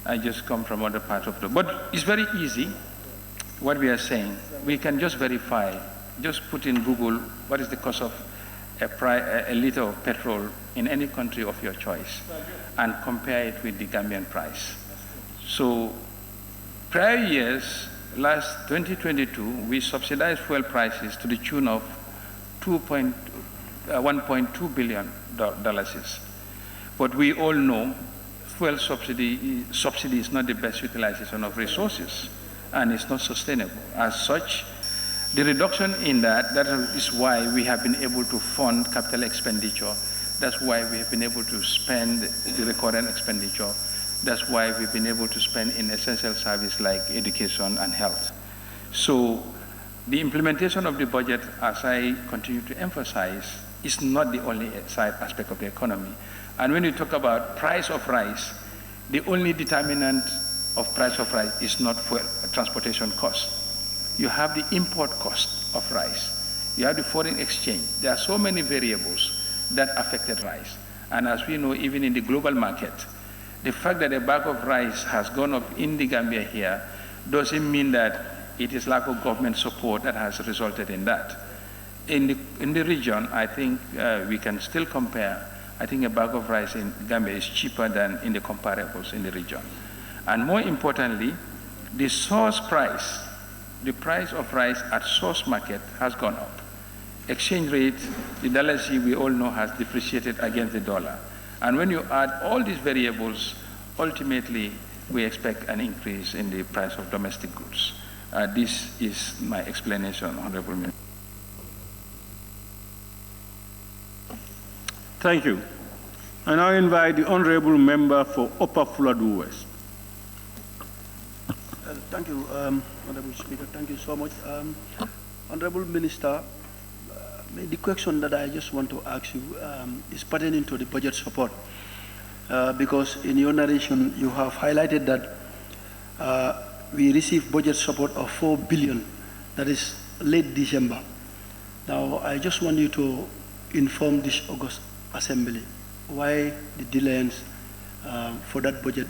I just come from other parts of the world. But it's very easy, what we are saying. We can just verify just put in Google what is the cost of a liter of petrol in any country of your choice and compare it with the Gambian price. So prior years, last 2022, we subsidized fuel prices to the tune of $1.2 billion. But we all know fuel subsidy is not the best utilization of resources, and it's not sustainable. As such, the reduction in that is why we have been able to fund capital expenditure. That's why we have been able to spend the recurrent expenditure. That's why we've been able to spend in essential service like education and health. So the implementation of the budget, as I continue to emphasize, is not the only side aspect of the economy. And when you talk about price of rice, the only determinant of price of rice is not fuel, transportation cost. You have the import cost of rice. You have the foreign exchange. There are so many variables that affected rice. And as we know, even in the global market, the fact that a bag of rice has gone up in the Gambia here doesn't mean that it is lack of government support that has resulted in that. In the region, I think we can still compare. I think a bag of rice in Gambia is cheaper than in the comparables in the region. And more importantly, the source price, the price of rice at source market has gone up. Exchange rate, the dollar we all know has depreciated against the dollar. And when you add all these variables, ultimately we expect an increase in the price of domestic goods. This is my explanation, Honorable Minister. Thank you. I now invite the Honorable Member for Upper Fuladu West. Thank you, Honorable Speaker. Thank you so much. Honorable Minister, the question that I just want to ask you is pertaining to the budget support. Because in your narration, you have highlighted that we received budget support of 4 billion, that is late December. Now, I just want you to inform this August Assembly why the delays for that budget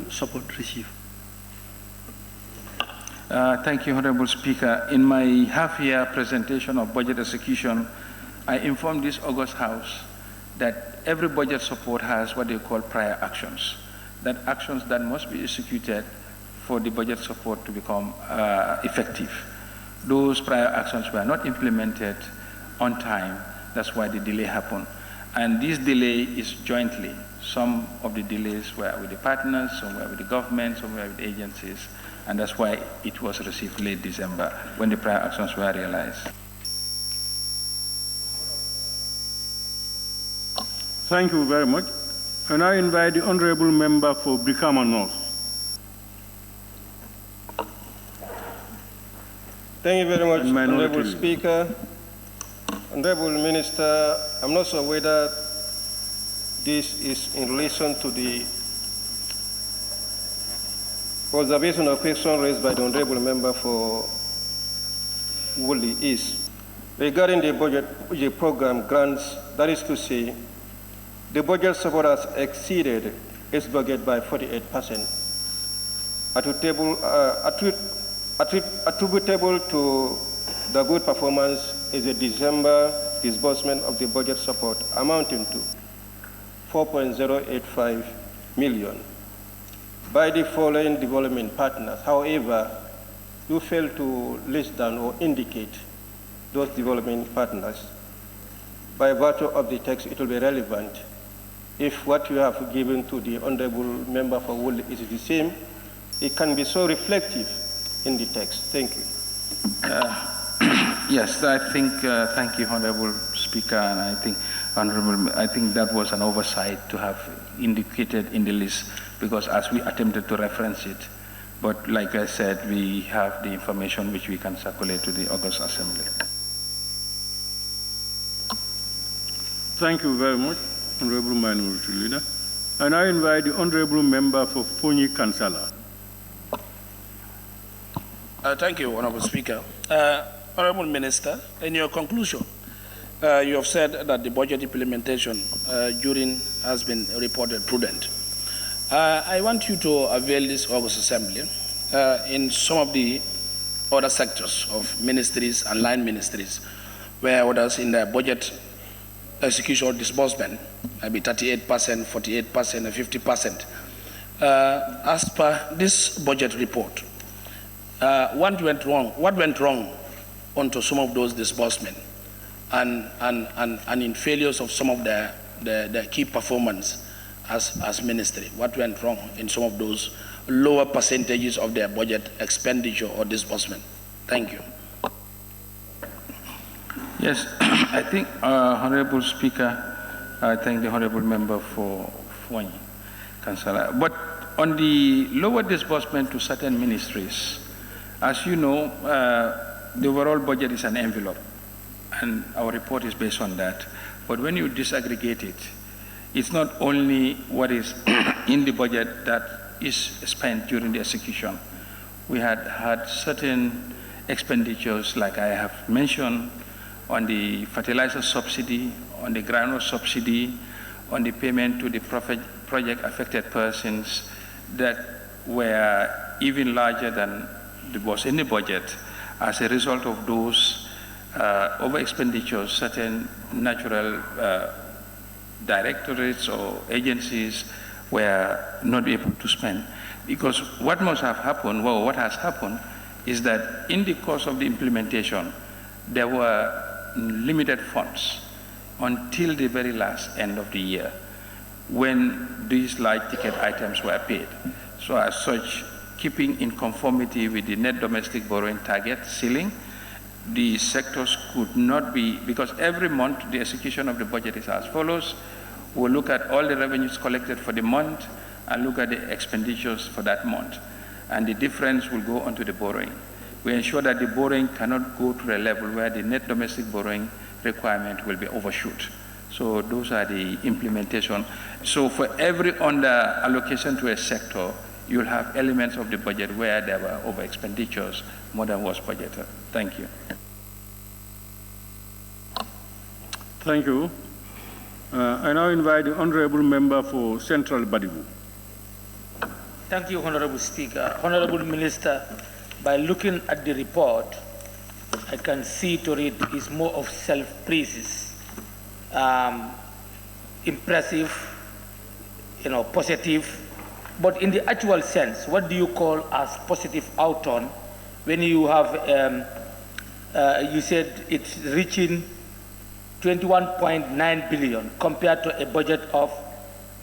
support received. Thank you, Honorable Speaker. In my half-year presentation of budget execution, I informed this August House that every budget support has what they call prior actions, that actions that must be executed for the budget support to become effective. Those prior actions were not implemented on time. That's why the delay happened. And this delay is jointly. Some of the delays were with the partners, some were with the government, some were with the agencies. And that's why it was received late December when the prior actions were realized. Thank you very much. And I invite the Honorable Member for Brikama North. Thank you very much, Honorable Speaker. Honorable Minister, I'm not sure whether this is in relation to the observation or question raised by the Honorable Member for Woolly East. Regarding the budget program grants, that is to say, the budget support has exceeded its budget by 48%. Attributable to the good performance is the December disbursement of the budget support amounting to 4.085 million by the following development partners. However, you fail to list down or indicate those development partners. By virtue of the text, it will be relevant. If what you have given to the Honorable Member for Wool is the same, it can be so reflective in the text. Thank you. Yes, I think, thank you, Honorable Speaker, and I think, I think that was an oversight to have indicated in the list, because as we attempted to reference it, but like I said, we have the information which we can circulate to the August Assembly. Thank you very much, Honorable Minority Leader. And I invite the Honorable Member for Foni, Kansala. Thank you, Honorable Speaker. Honorable Minister, in your conclusion, you have said that the budget implementation during has been reported prudent. I want you to avail this August Assembly in some of the other sectors of ministries and line ministries, where others in their budget execution or disbursement maybe 38%, 48%, and 50%. As per this budget report, what went wrong onto some of those disbursements and in failures of some of the key performance as ministry? What went wrong in some of those lower percentages of their budget expenditure or disbursement? Thank you. Yes, I think, Honorable Speaker, I thank the Honorable Member for Foni, Kansala. But on the lower disbursement to certain ministries, as you know, the overall budget is an envelope, and our report is based on that. But when you disaggregate it, it's not only what is in the budget that is spent during the execution. We had certain expenditures, like I have mentioned, on the fertilizer subsidy, on the groundnut subsidy, on the payment to the project affected persons that were even larger than was in the budget. As a result of those over expenditures, certain natural directorates or agencies were not able to spend. Because what must have happened, well, what has happened is that in the course of the implementation, there were limited funds until the very last end of the year when these large ticket items were paid. So as such, keeping in conformity with the net domestic borrowing target ceiling, the sectors could not be, because every month the execution of the budget is as follows. We'll look at all the revenues collected for the month and look at the expenditures for that month. And the difference will go onto the borrowing. We ensure that the borrowing cannot go to a level where the net domestic borrowing requirement will be overshoot. So those are the implementation. So for every under allocation to a sector, you'll have elements of the budget where there were over expenditures more than was budgeted. Thank you. Thank you. I now invite the Honorable Member for Central Badibu. Thank you, Honorable Speaker. Honorable Minister, by looking at the report, I can see to read is more of self-praises. Impressive, positive. But in the actual sense, what do you call as positive outcome when you have, you said it's reaching 21.9 billion compared to a budget of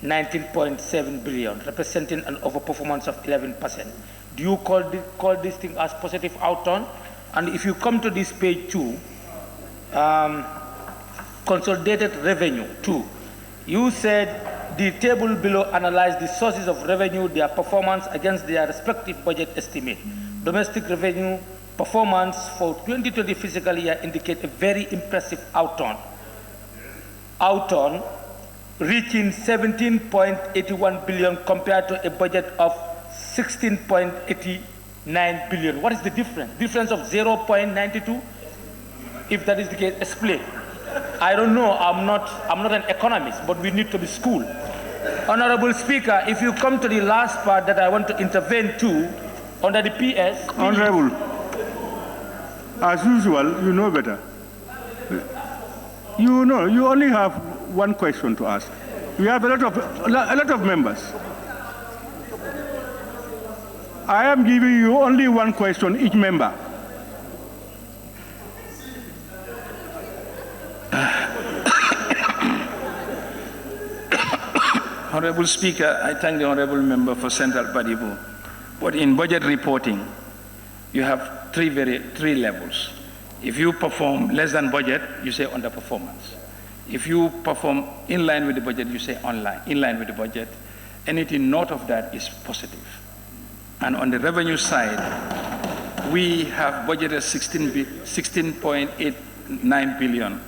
19.7 billion, representing an overperformance of 11%. Do you call this thing as positive outcome? And if you come to this page 2, consolidated revenue 2, you said the table below analyzed the sources of revenue, their performance against their respective budget estimate. Domestic revenue performance for 2020 fiscal year indicate a very impressive outturn, reaching 17.81 billion compared to a budget of 16.89 billion. What is the difference? Difference of 0.92? If that is the case, explain. I don't know, I'm not an economist, but we need to be schooled. Honorable Speaker, if you come to the last part that I want to intervene to, under the PS. Honorable, as usual, you know better. You know, you only have one question to ask. We have a lot of members. I am giving you only one question each member. Honorable Speaker, I thank the Honorable Member for Central Badibu. But in budget reporting, you have three levels. If you perform less than budget, you say underperformance. If you perform in line with the budget, you say in line with the budget. Anything north of that is positive. And on the revenue side, we have budgeted 16.89 billion,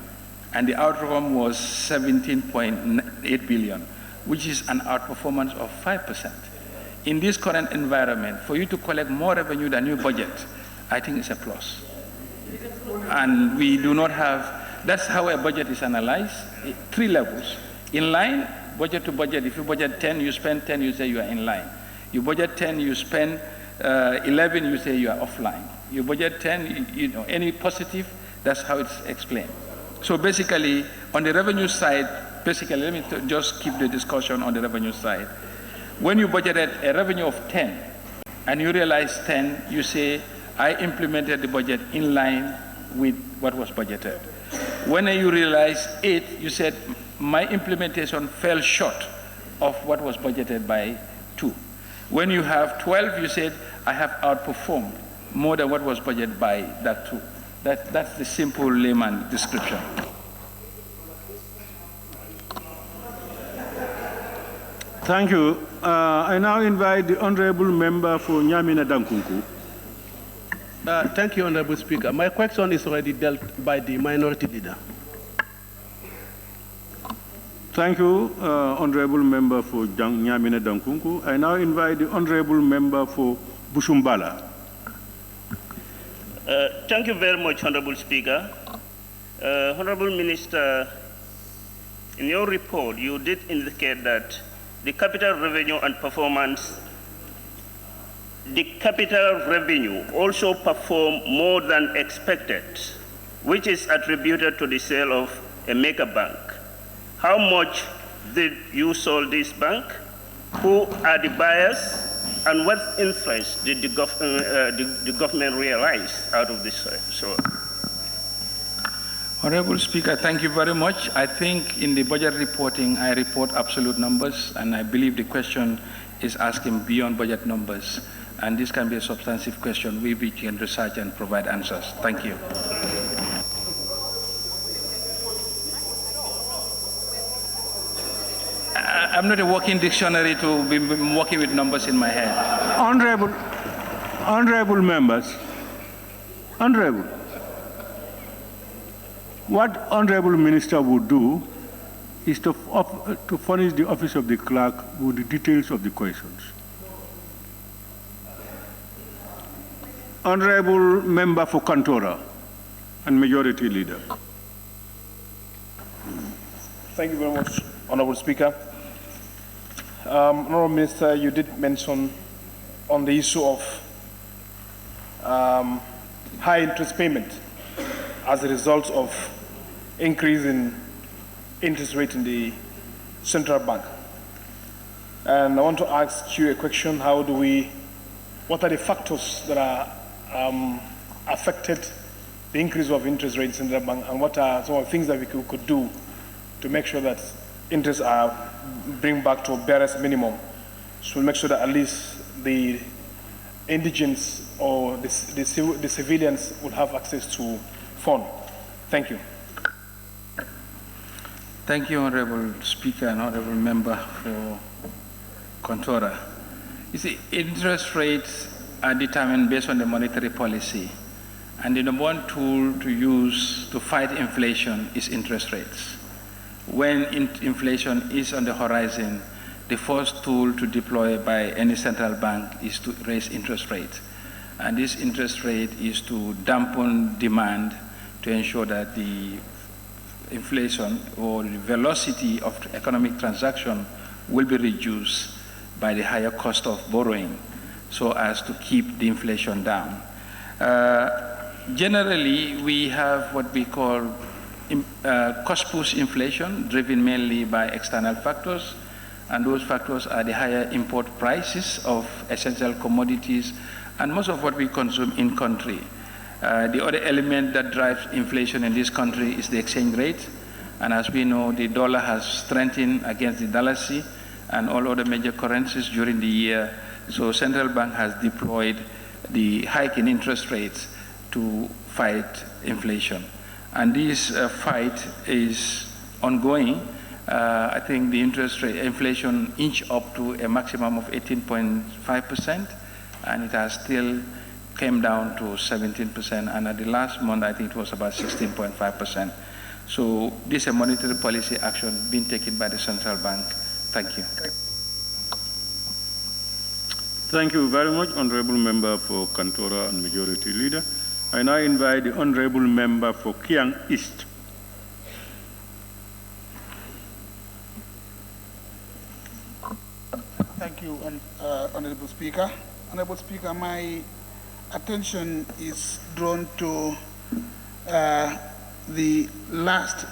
and the outcome was 17.8 billion, which is an outperformance of 5%. In this current environment, for you to collect more revenue than your budget, I think it's a plus. And we do not have, that's how a budget is analyzed, 3 levels. In line, budget to budget. If you budget 10, you spend 10, you say you are in line. You budget 10, you spend 11, you say you are offline. You budget 10, you know, any positive, that's how it's explained. So basically, on the revenue side, basically, let me just keep the discussion on the revenue side. When you budgeted a revenue of 10, and you realize 10, you say, I implemented the budget in line with what was budgeted. When you realize 8, you said, my implementation fell short of what was budgeted by 2. When you have 12, you said, I have outperformed more than what was budgeted by that 2. That's the simple layman description. Thank you. I now invite the Honorable Member for Nyamina Dankunku. Thank you, Honorable Speaker. My question is already dealt by the Minority Leader. Thank you, Honorable Member for Nyamina Dankunku. I now invite the Honorable Member for Bushumbala. Thank you very much, Honorable Speaker. Honorable Minister, in your report, you did indicate that the capital revenue and performance, the capital revenue also performed more than expected, which is attributed to the sale of a mega bank. How much did you sell this bank? Who are the buyers? And what interest did the government realize out of this sale? Honorable Speaker, thank you very much. I think in the budget reporting, I report absolute numbers, and I believe the question is asking beyond budget numbers. And this can be a substantive question we can research and provide answers. Thank you. I'm not a working dictionary to be working with numbers in my head. Honorable members, what Honorable Minister would do is to furnish the office of the clerk with the details of the questions. Honorable Member for Kantora and Majority Leader. Thank you very much, Honorable Speaker. Honorable Minister, you did mention on the issue of high interest payment as a result of increase in interest rate in the central bank. And I want to ask you a question: what are the factors that are affected the increase of interest rates in the bank, and what are some of the things that we could do to make sure that interests are bring back to a barest minimum, so make sure that at least the indigents or the civilians will have access to Foni. Thank you. Thank you, Honorable Speaker and Honorable Member for Kantora. You see, interest rates are determined based on the monetary policy, and the number one tool to use to fight inflation is interest rates. When inflation is on the horizon, the first tool to deploy by any central bank is to raise interest rates. And this interest rate is to dampen demand to ensure that the inflation or the velocity of economic transaction will be reduced by the higher cost of borrowing so as to keep the inflation down. Generally, we have what we call cost-push inflation, driven mainly by external factors, and those factors are the higher import prices of essential commodities and most of what we consume in country. The other element that drives inflation in this country is the exchange rate, and as we know, the dollar has strengthened against the dalasi and all other major currencies during the year, so central bank has deployed the hike in interest rates to fight inflation. And this fight is ongoing. I think the interest rate inflation inched up to a maximum of 18.5%, and it has still came down to 17%, and at the last month, I think it was about 16.5%. So this is a monetary policy action being taken by the central bank. Thank you. Thank you very much, Honorable Member for Kantora and Majority Leader. I now invite the Honorable Member for Kiang East. Thank you, Honorable Speaker. Honorable Speaker, my attention is drawn to the last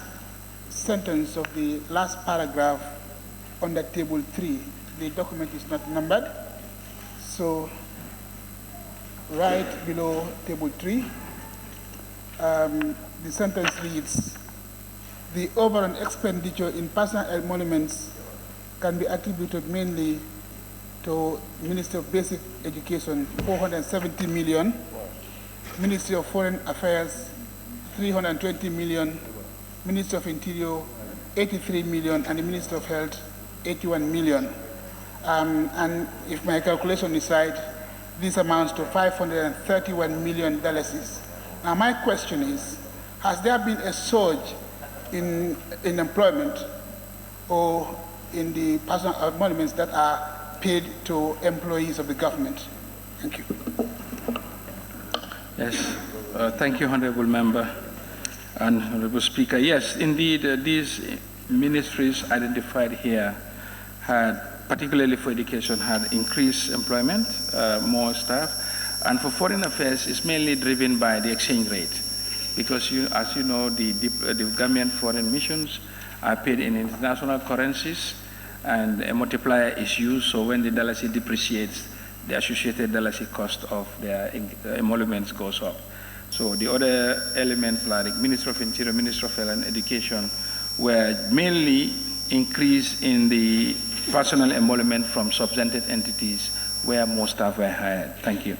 sentence of the last paragraph under Table 3. The document is not numbered, so right below Table 3, the sentence reads, the overall expenditure in personal emoluments can be attributed mainly to Ministry of Basic Education, 470 million, Ministry of Foreign Affairs, 320 million, Ministry of Interior, 83 million, and the Ministry of Health, 81 million. And if my calculation is right, this amounts to $531 million. Now my question is, has there been a surge in employment or in the personal emoluments that are paid to employees of the government? Thank you. Yes, thank you, Honorable Member and Honorable Speaker. Yes, indeed, these ministries identified here had, particularly for education, had increased employment, more staff, and for foreign affairs, it's mainly driven by the exchange rate, because as you know, the Gambian foreign missions are paid in international currencies, and a multiplier is used, so when the dalasi depreciates, the associated dalasi cost of their emoluments goes up. So the other elements like Ministry of Interior, Ministry of Health and Education were mainly increase in the personal emolument from substantive entities where more staff were hired. Thank you.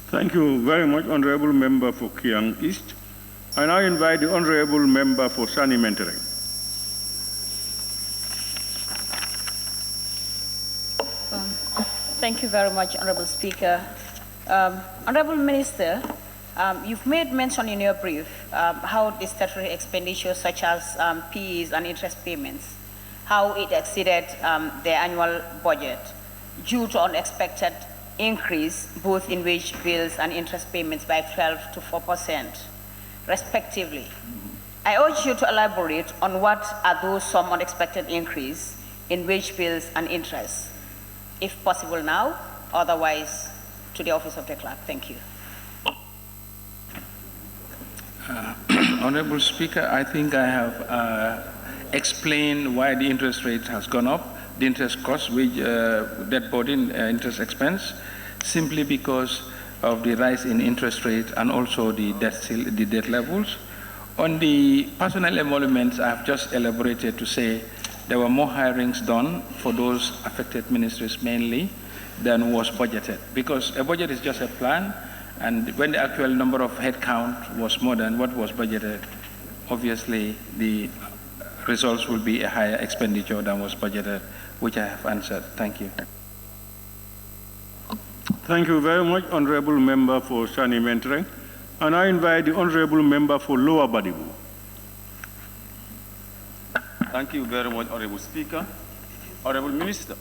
Thank you very much, Honorable Member for Kiang East. I now invite the Honorable Member for Sani Mentoring. Thank you very much, Honorable Speaker. Honorable Minister, you've made mention in your brief how the statutory expenditures such as PEs and interest payments, how it exceeded the annual budget due to unexpected increase both in wage bills and interest payments by 12 to 4%, respectively. I urge you to elaborate on what are those some unexpected increase in wage bills and interest, if possible now, otherwise to the Office of the Clerk. Thank you. Honorable Speaker, I think I have explained why the interest rate has gone up, the interest cost, which that brought in interest expense, simply because of the rise in interest rate and also the debt levels. On the personal emoluments, I have just elaborated to say there were more hirings done for those affected ministries mainly than was budgeted, because a budget is just a plan, and when the actual number of headcount was more than what was budgeted, obviously the results will be a higher expenditure than was budgeted, which I have answered. Thank you. Thank you very much, Honorable Member for Sani Mentoring. And I invite the Honorable Member for Lower Badibu. Thank you very much, Honorable Speaker. Honorable Minister,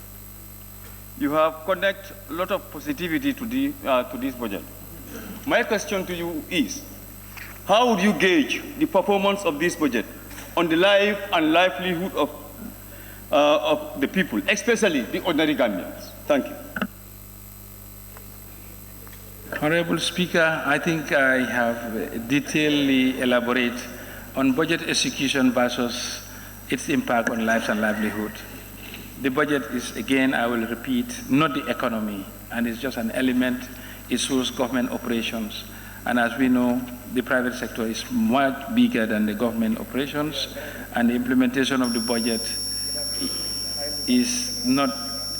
you have connected a lot of positivity to this budget. My question to you is, how would you gauge the performance of this budget on the life and livelihood of the people, especially the ordinary Gambians? Thank you. Honorable Speaker, I think I have detailedly elaborated on budget execution versus its impact on lives and livelihood. The budget is, again, I will repeat, not the economy, and it's just an element. It shows government operations. And as we know, the private sector is much bigger than the government operations, and the implementation of the budget is not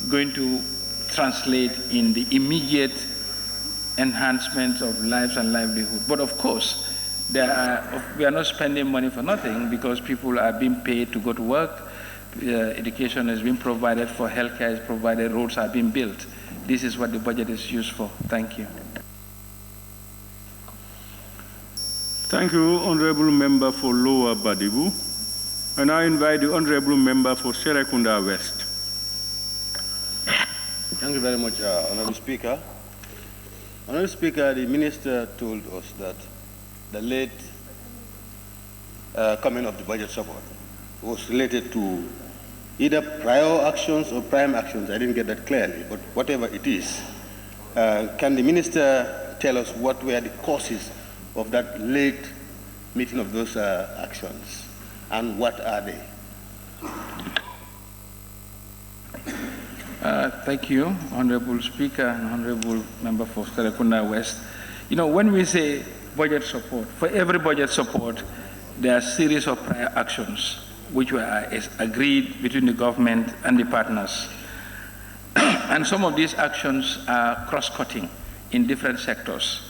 going to translate in the immediate enhancement of lives and livelihood. But of course, we are not spending money for nothing, because people are being paid to go to work, education has been provided for, healthcare is provided, roads are being built. This is what the budget is used for. Thank you. Thank you, Honorable Member for Lower Badibu. And I invite the Honorable Member for Serekunda West. Thank you very much, Honorable Speaker. Honorable Speaker, the Minister told us that the late coming of the budget support was related to either prior actions or prime actions. I didn't get that clearly, but whatever it is, can the minister tell us what were the causes of that late meeting of those actions, and what are they? Thank you, Honorable Speaker and Honorable Member for Serekunda West. You know, when we say budget support, for every budget support, there are a series of prior actions which were agreed between the government and the partners. And some of these actions are cross-cutting in different sectors.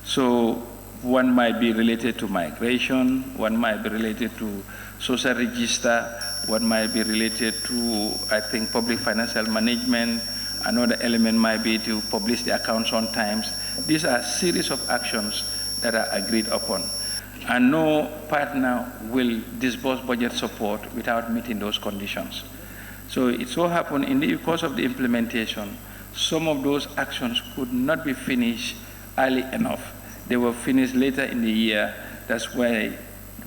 So one might be related to migration, one might be related to social register, one might be related to, I think, public financial management. Another element might be to publish the accounts on time. These are a series of actions that are agreed upon. And no partner will disburse budget support without meeting those conditions. So it so happened in the course of the implementation, some of those actions could not be finished early enough. They were finished later in the year. That's why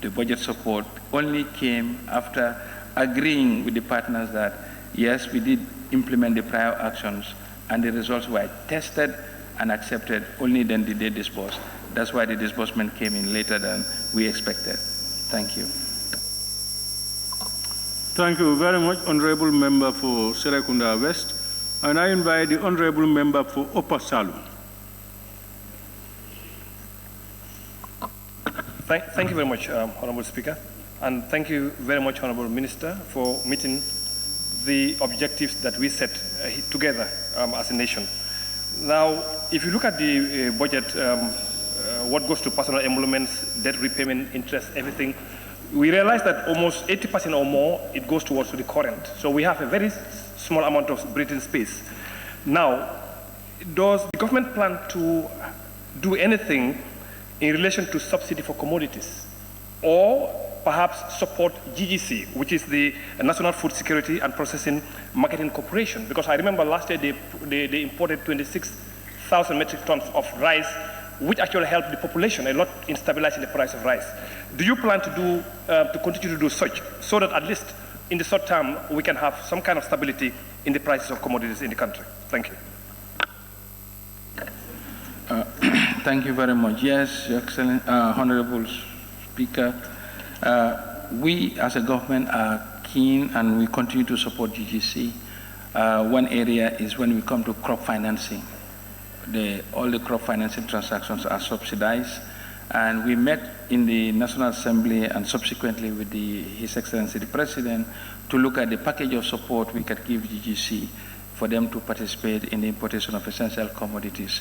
the budget support only came after agreeing with the partners that, yes, we did implement the prior actions, and the results were tested and accepted. Only then did they disburse. That's why the disbursement came in later than we expected. Thank you. Thank you very much, Honorable Member for Serekunda West. And I invite the Honorable Member for Upper Salum. Thank you very much, Honorable Speaker. And thank you very much, Honorable Minister, for meeting the objectives that we set together as a nation. Now, if you look at the budget, what goes to personal emoluments, debt repayment, interest, everything, we realize that almost 80% or more, it goes towards the current. So we have a very small amount of breathing space. Now, does the government plan to do anything in relation to subsidy for commodities, or perhaps support GGC, which is the National Food Security and Processing Marketing Corporation? Because I remember last year they imported 26,000 metric tons of rice, which actually helped the population a lot in stabilizing the price of rice. Do you plan to do to continue to do such, so that at least in the short term we can have some kind of stability in the prices of commodities in the country? Thank you. Thank you very much. Yes, Your Excellency, Honorable Speaker, we as a government are keen and we continue to support GGC. One area is when we come to crop financing. All the crop financing transactions are subsidized, and we met in the National Assembly and subsequently with His Excellency the President to look at the package of support we could give GGC for them to participate in the importation of essential commodities.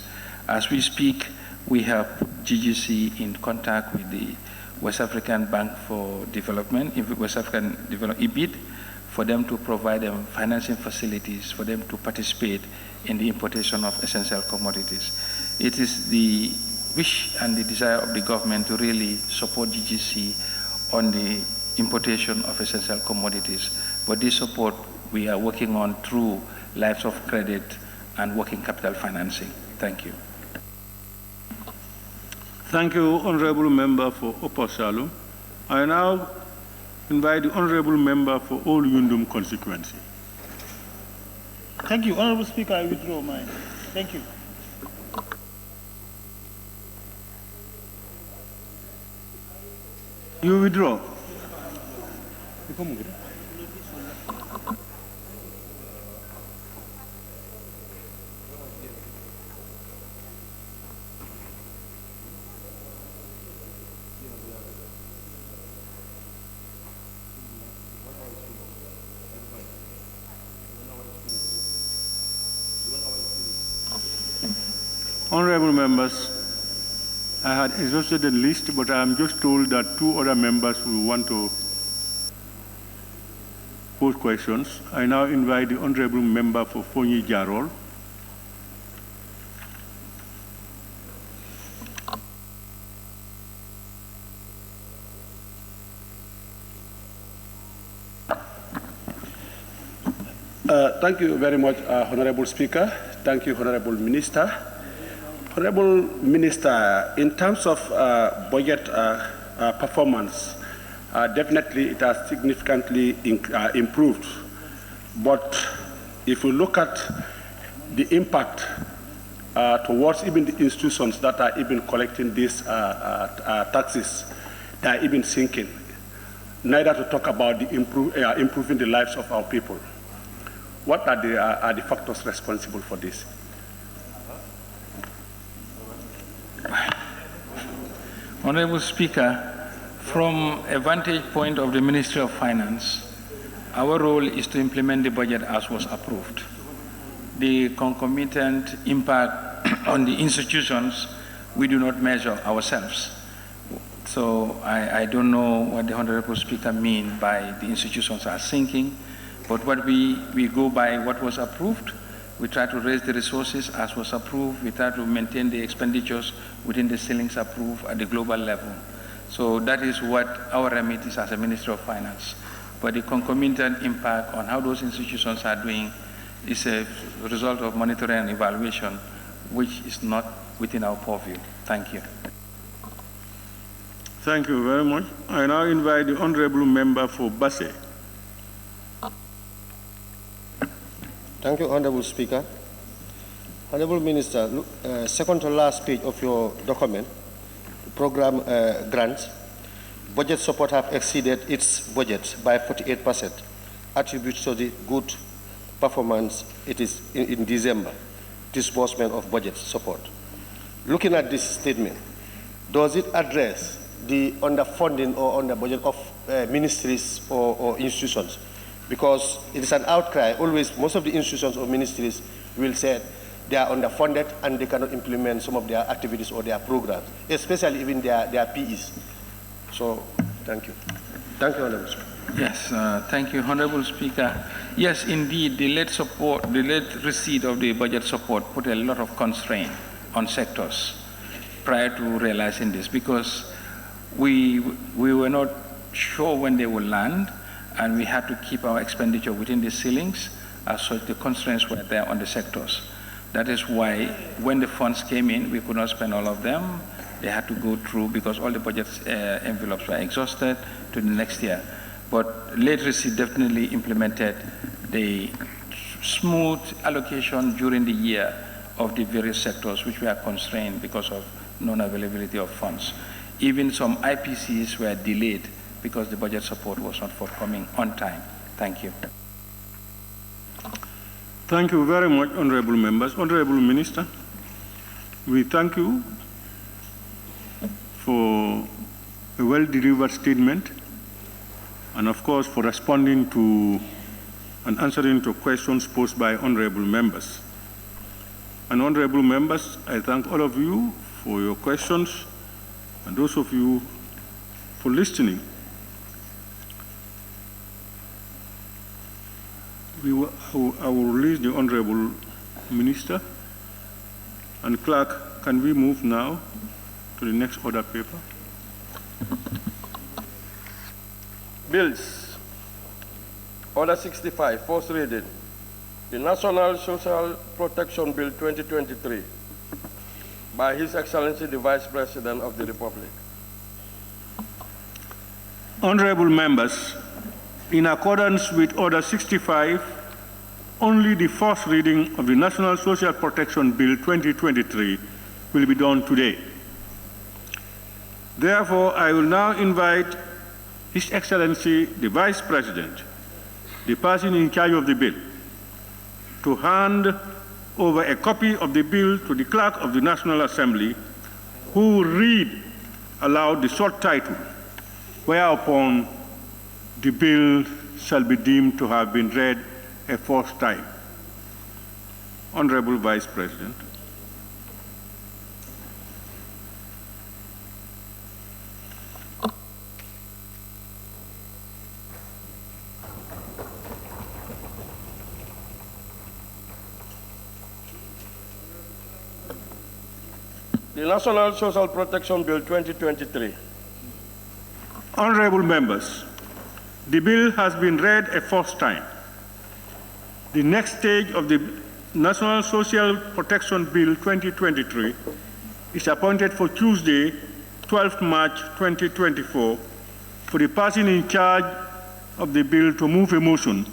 As we speak, we have put GGC in contact with the West African Bank for Development, West African Development, EBID, for them to provide them financing facilities for them to participate in the importation of essential commodities. It is the wish and the desire of the government to really support GGC on the importation of essential commodities. But this support we are working on through lines of credit and working capital financing. Thank you. Thank you, Honorable Member for Upper Salum. I now invite the Honorable Member for Old Yundum constituency. Thank you, Honorable Speaker. I withdraw mine. Thank you. You withdraw? Honorable members, I had exhausted the list, but I am just told that two other members will want to pose questions. I now invite the Honorable Member for Foni Jarol. Thank you very much, Honorable Speaker. Thank you, Honorable Minister. Honorable Minister, in terms of budget performance, definitely it has significantly improved But if we look at the impact towards even the institutions that are even collecting these taxes, they are even sinking. Neither to talk about the improving the lives of our people. What are the factors responsible for this? Honorable Speaker, from a vantage point of the Ministry of Finance, our role is to implement the budget as was approved. The concomitant impact on the institutions, we do not measure ourselves. So I don't know what the Honorable Speaker means by the institutions are sinking, but what we go by what was approved. We try to raise the resources as was approved. We try to maintain the expenditures within the ceilings approved at the global level. So that is what our remit is as a Ministry of Finance. But the concomitant impact on how those institutions are doing is a result of monitoring and evaluation, which is not within our purview. Thank you. Thank you very much. I now invite the Honorable Member for Basse. Thank you, Honorable Speaker. Honorable Minister, second to last page of your document, program grants, budget support have exceeded its budget by 48%, attributes to the good performance it is in December, disbursement of budget support. Looking at this statement, does it address the underfunding or under budget of ministries or institutions? Because it is an outcry. Always, most of the institutions or ministries will say they are underfunded and they cannot implement some of their activities or their programs, especially even their PEs. So, thank you. Thank you, Honorable Speaker. Yes, thank you, Honorable Speaker. Yes, indeed, the late receipt of the budget support put a lot of constraint on sectors prior to realizing this, because we were not sure when they would land, and we had to keep our expenditure within the ceilings, as such the constraints were there on the sectors. That is why when the funds came in, we could not spend all of them. They had to go through, because all the budget envelopes were exhausted, to the next year. But late receipt definitely implemented the smooth allocation during the year of the various sectors which were constrained because of non-availability of funds. Even some IPCs were delayed because the budget support was not forthcoming on time. Thank you. Thank you very much, Honorable Members. Honorable Minister, we thank you for a well-delivered statement, and of course for responding to and answering to questions posed by honorable members. And honorable members, I thank all of you for your questions, and those of you for listening. I will release the Honorable Minister. And Clerk, can we move now to the next order paper? Bills. Order 65, first reading. The National Social Protection Bill 2023 by His Excellency the Vice President of the Republic. Honorable members, in accordance with Order 65, only the first reading of the National Social Protection Bill 2023 will be done today. Therefore, I will now invite His Excellency the Vice President, the person in charge of the bill, to hand over a copy of the bill to the Clerk of the National Assembly, who will read aloud the short title, whereupon the bill shall be deemed to have been read a fourth time. Honorable Vice President. The National Social Protection Bill 2023. Honorable members, the bill has been read a fourth time. The next stage of the National Social Protection Bill 2023 is appointed for Tuesday, 12th March 2024, for the person in charge of the bill to move a motion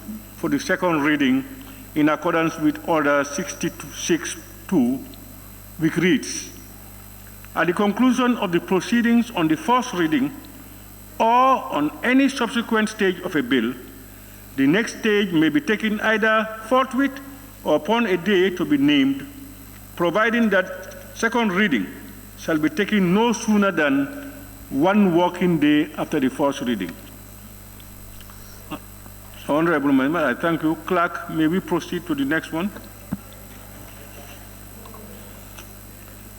for the second reading in accordance with Order 66-2, which reads, at the conclusion of the proceedings on the first reading or on any subsequent stage of a bill, the next stage may be taken either forthwith or upon a day to be named, providing that second reading shall be taken no sooner than 1 working day after the first reading. Honorable Member, I thank you. Clerk, may we proceed to the next one?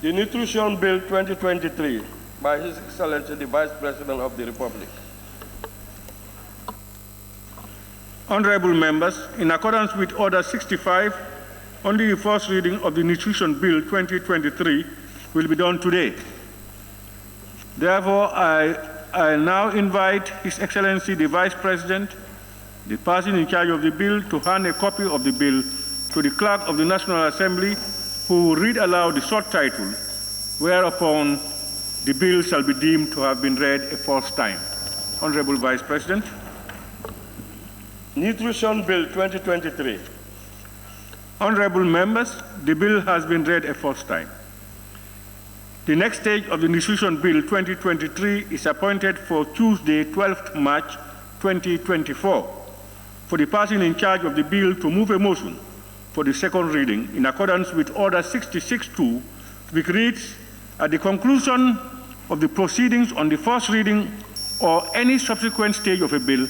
The Nutrition Bill 2023 by His Excellency the Vice President of the Republic. Honorable members, in accordance with Order 65, only the first reading of the Nutrition Bill 2023 will be done today. Therefore, I now invite His Excellency the Vice President, the person in charge of the bill, to hand a copy of the bill to the Clerk of the National Assembly, who will read aloud the short title, whereupon the bill shall be deemed to have been read a first time. Honorable Vice President. Nutrition Bill 2023. Honorable members, the bill has been read a first time. The next stage of the Nutrition Bill 2023 is appointed for Tuesday, 12th March 2024, for the person in charge of the bill to move a motion for the second reading in accordance with Order 66-2, which reads, at the conclusion of the proceedings on the first reading or any subsequent stage of a bill,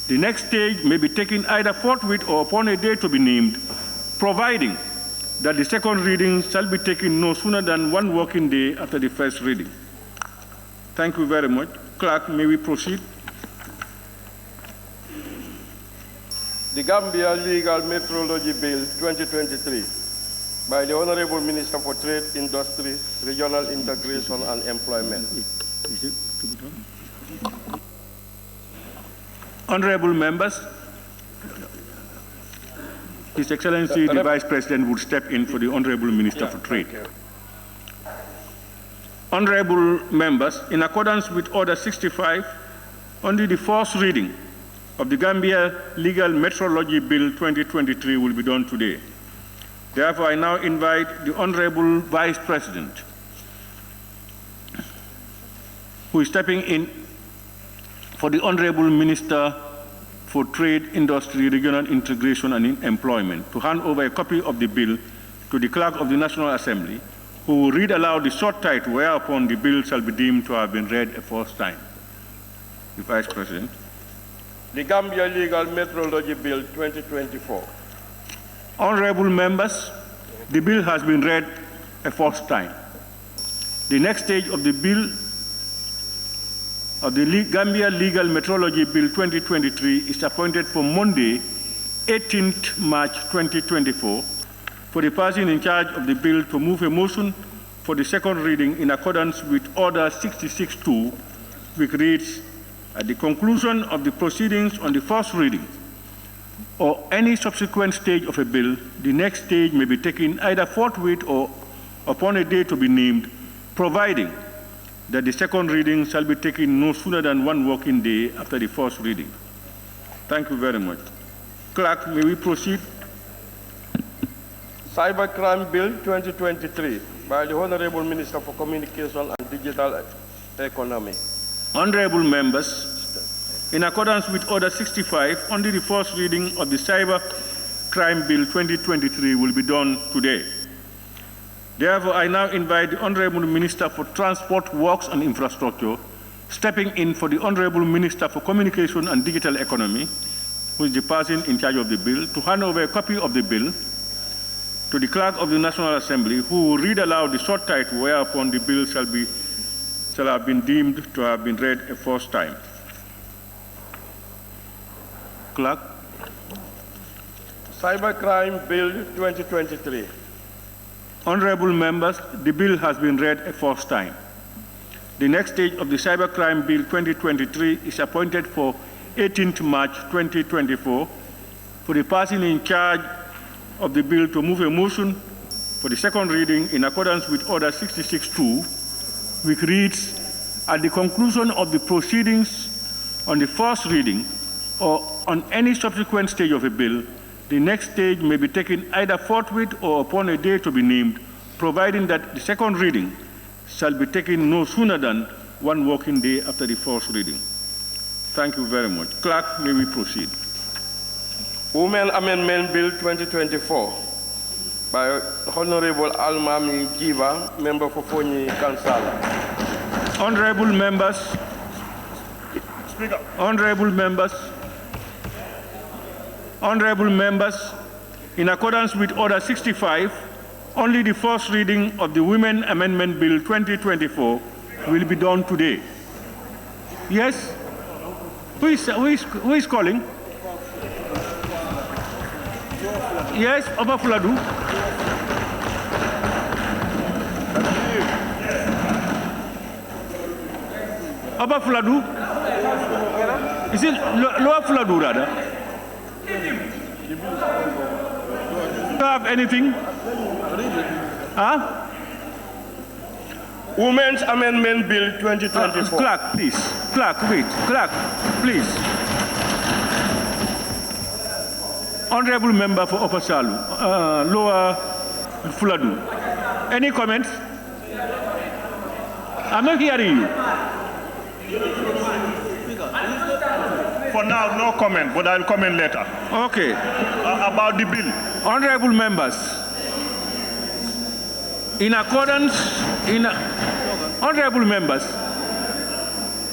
the next stage may be taken either forthwith or upon a day to be named, providing that the second reading shall be taken no sooner than 1 working day after the first reading. Thank you very much. Clerk, may we proceed? The Gambia Legal Metrology Bill 2023 by the Honorable Minister for Trade, Industry, Regional Integration and Employment. Honorable members, His Excellency the Vice President would step in for the Honorable Minister for Trade. Honorable members, in accordance with Order 65, only the first reading of the Gambia Legal Metrology Bill 2023 will be done today. Therefore, I now invite the Honorable Vice President, who is stepping in for the Honorable Minister for Trade, Industry, Regional Integration and Employment, to hand over a copy of the bill to the Clerk of the National Assembly, who will read aloud the short title, whereupon the bill shall be deemed to have been read a first time. The Vice President. The Gambia Legal Metrology Bill 2024. Honorable members, the bill has been read a first time. The next stage of the bill of the Gambia Legal Metrology Bill 2023 is appointed for Monday, 18th March 2024, for the person in charge of the bill to move a motion for the second reading in accordance with Order 66-2, which reads, at the conclusion of the proceedings on the first reading or any subsequent stage of a bill, the next stage may be taken either forthwith or upon a day to be named, providing that the second reading shall be taken no sooner than 1 working day after the first reading. Thank you very much. Clerk, may we proceed? Cybercrime Bill 2023 by the Honorable Minister for Communication and Digital Economy. Honorable members, in accordance with Order 65, only the first reading of the Cybercrime Bill 2023 will be done today. Therefore, I now invite the Honorable Minister for Transport, Works and Infrastructure, stepping in for the Honorable Minister for Communication and Digital Economy, who is the person in charge of the bill, to hand over a copy of the bill to the Clerk of the National Assembly, who will read aloud the short title, whereupon the bill shall have been deemed to have been read a first time. Clerk. Cybercrime Bill 2023. Honorable members, the bill has been read a first time. The next stage of the Cybercrime Bill 2023 is appointed for 18th March 2024 for the person in charge of the bill to move a motion for the second reading in accordance with Order 66-2, which reads, at the conclusion of the proceedings on the first reading or on any subsequent stage of a bill, the next stage may be taken either forthwith or upon a day to be named, providing that the second reading shall be taken no sooner than 1 working day after the first reading. Thank you very much. Clerk, may we proceed? Women Amendment Bill 2024 by Honorable Almameh Gibba, member for Foni, Kansala. Honorable members, Speaker. Honorable members, Honorable members, in accordance with Order 65, only the first reading of the Women Amendment Bill 2024 will be done today. Yes? Who is calling? Yes, Oba Fuladu. Oba Fuladu? Is it Lower Fuladu rather? Do you have anything? Huh? Women's Amendment Bill 2024. Clerk, please. Clerk, wait. Clerk, please. Honorable member for Upper Salu, Lower Fuladu. Any comments? I'm not hearing you. For now, no comment, but I'll comment later. Okay. About the bill. Honorable members, in accordance, honorable members,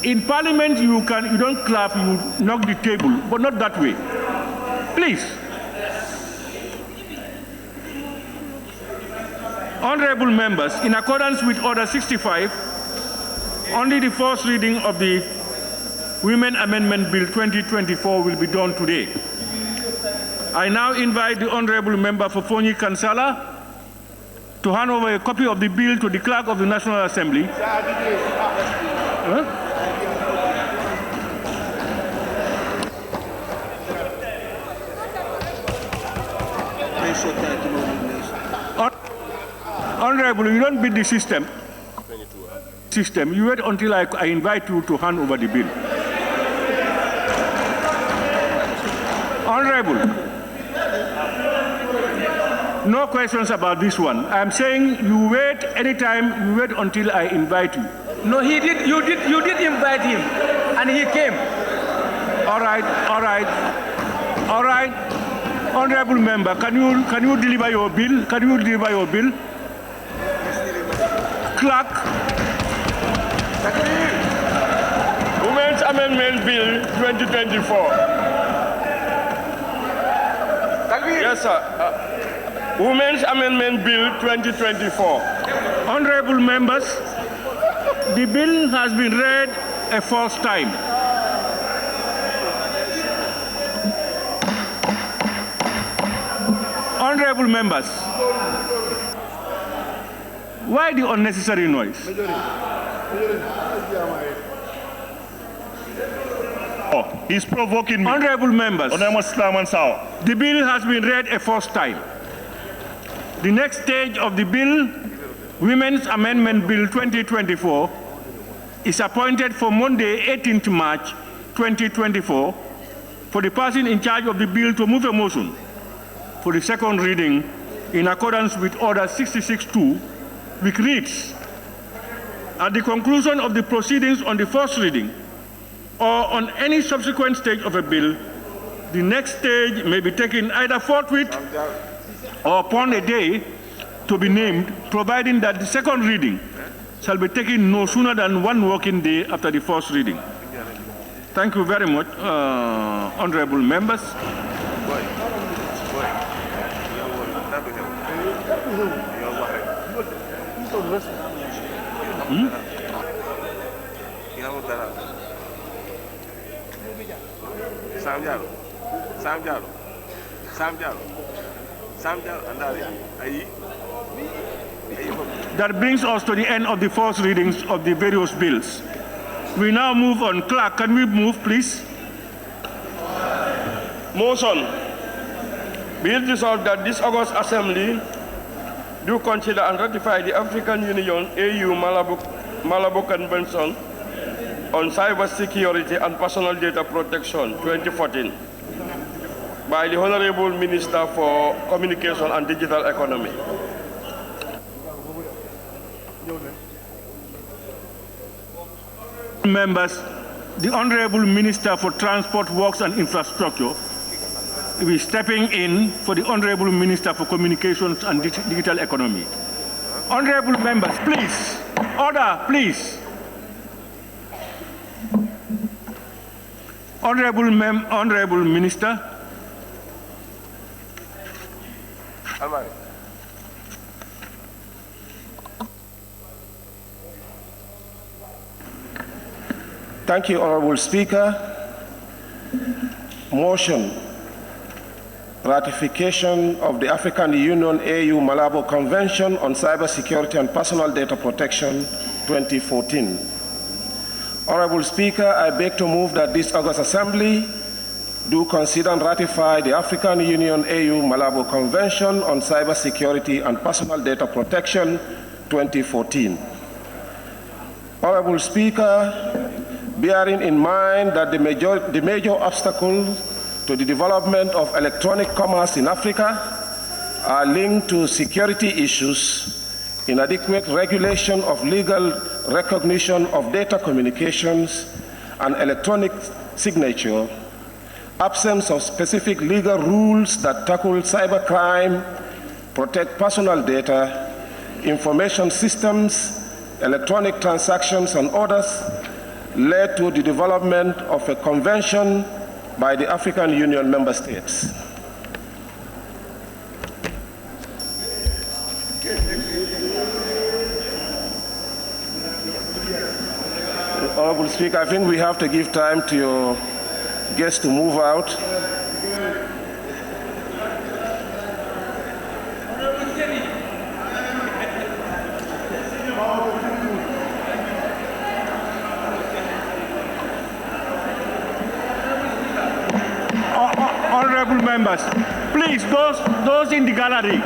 in Parliament you don't clap, you knock the table, but not that way. Please. Honorable members, in accordance with Order 65, only the first reading of the Women Amendment Bill 2024 will be done today. I now invite the Honorable Member for Foni Kansala to hand over a copy of the bill to the Clerk of the National Assembly. Honorable, you don't beat the system. You wait until I invite you to hand over the bill. Honorable, no questions about this one. I'm saying you wait anytime, you wait until I invite you. No, he did. You did invite him, and he came. All right. Honorable member, can you deliver your bill? Can you deliver your bill? Clerk. Women's Amendment Bill 2024. Yes, sir. Women's Amendment Bill 2024. Honorable members, the bill has been read a first time. Honorable members, why the unnecessary noise? Oh, he's provoking me. Honorable members, the bill has been read a first time. The next stage of the bill, Women's Amendment Bill 2024, is appointed for Monday, 18th March 2024, for the person in charge of the bill to move a motion for the second reading in accordance with Order 66-2, which reads, at the conclusion of the proceedings on the first reading or on any subsequent stage of a bill, the next stage may be taken either forthwith or upon a day to be named, providing that the second reading shall be taken no sooner than 1 working day after the first reading. Thank you very much, honorable members. That brings us to the end of the first readings of the various bills. We now move on. Clerk, can we move, please? Motion. Be it resolved that this August Assembly do consider and ratify the African Union AU Malabo Convention on Cybersecurity and Personal Data Protection 2014 by the Honorable Minister for Communication and Digital Economy. Members, the Honorable Minister for Transport, Works and Infrastructure will be stepping in for the Honorable Minister for Communications and Digital Economy. Honorable members, please, order, please. Honorable Minister. Thank you, Honorable Speaker. Motion. Ratification of the African Union AU Malabo Convention on Cybersecurity and Personal Data Protection 2014. Honorable Speaker, I beg to move that this August Assembly do consider and ratify the African Union AU Malabo Convention on Cybersecurity and Personal Data Protection 2014. Honorable Speaker, bearing in mind that the major obstacle to the development of electronic commerce in Africa are linked to security issues, inadequate regulation of legal recognition of data communications and electronic signature, absence of specific legal rules that tackle cybercrime, protect personal data, information systems, electronic transactions, and others, led to the development of a convention by the African Union member states. Honorable Speaker, I think we have to give time to your guests to move out. Honorable members, please, those in the gallery,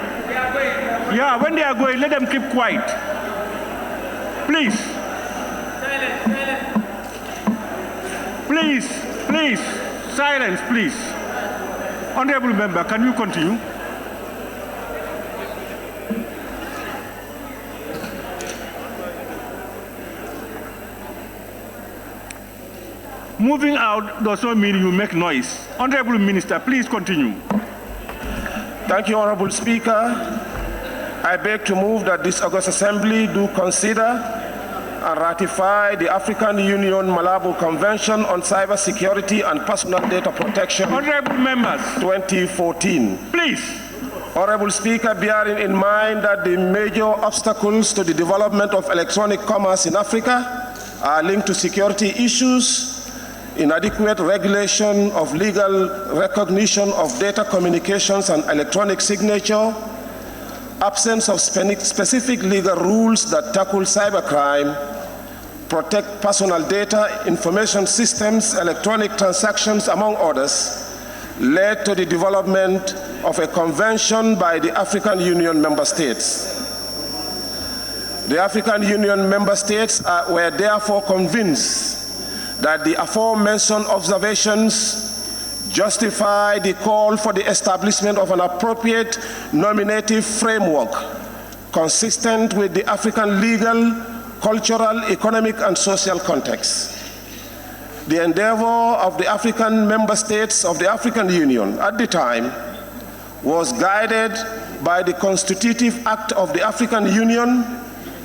yeah, when they are going, let them keep quiet. Please. Please, silence, please. Honorable member, can you continue? Moving out does not mean you make noise. Honorable Minister, please continue. Thank you, Honorable Speaker. I beg to move that this August Assembly do consider and ratify the African Union Malabo Convention on Cybersecurity and Personal Data Protection. Honorable members. 2014. Please. Honorable Speaker, bearing in mind that the major obstacles to the development of electronic commerce in Africa are linked to security issues, inadequate regulation of legal recognition of data communications and electronic signature, absence of specific legal rules that tackle cybercrime, protect personal data, information systems, electronic transactions, among others, led to the development of a convention by the African Union member states. The African Union member states were therefore convinced that the aforementioned observations justify the call for the establishment of an appropriate nominative framework consistent with the African legal, cultural, economic, and social context. The endeavor of the African member states of the African Union at the time was guided by the Constitutive Act of the African Union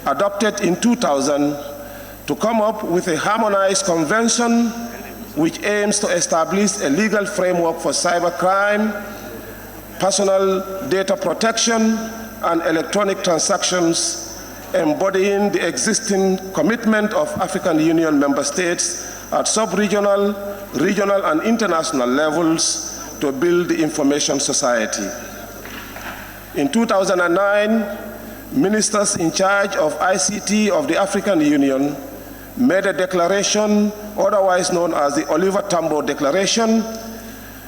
adopted in 2000 to come up with a harmonized convention which aims to establish a legal framework for cybercrime, personal data protection, and electronic transactions, embodying the existing commitment of African Union member states at sub-regional, regional, and international levels to build the information society. In 2009, ministers in charge of ICT of the African Union made a declaration, otherwise known as the Oliver Tambo Declaration,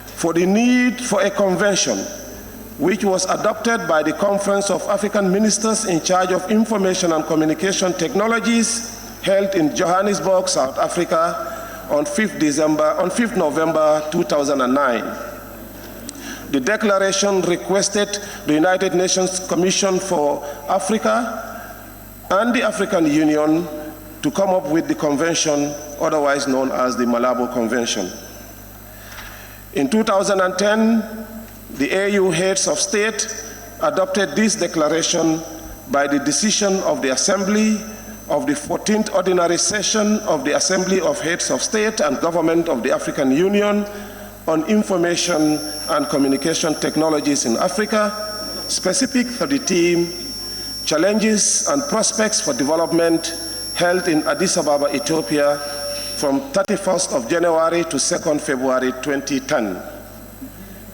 for the need for a convention, which was adopted by the Conference of African Ministers in charge of Information and Communication Technologies held in Johannesburg, South Africa on 5th November 2009. The declaration requested the United Nations Commission for Africa and the African Union to come up with the convention, otherwise known as the Malabo Convention. In 2010, the AU heads of state adopted this declaration by the decision of the Assembly of the 14th Ordinary Session of the Assembly of Heads of State and Government of the African Union on Information and Communication Technologies in Africa, specific for the theme, Challenges and Prospects for Development, held in Addis Ababa, Ethiopia, from 31st of January to 2nd February 2010.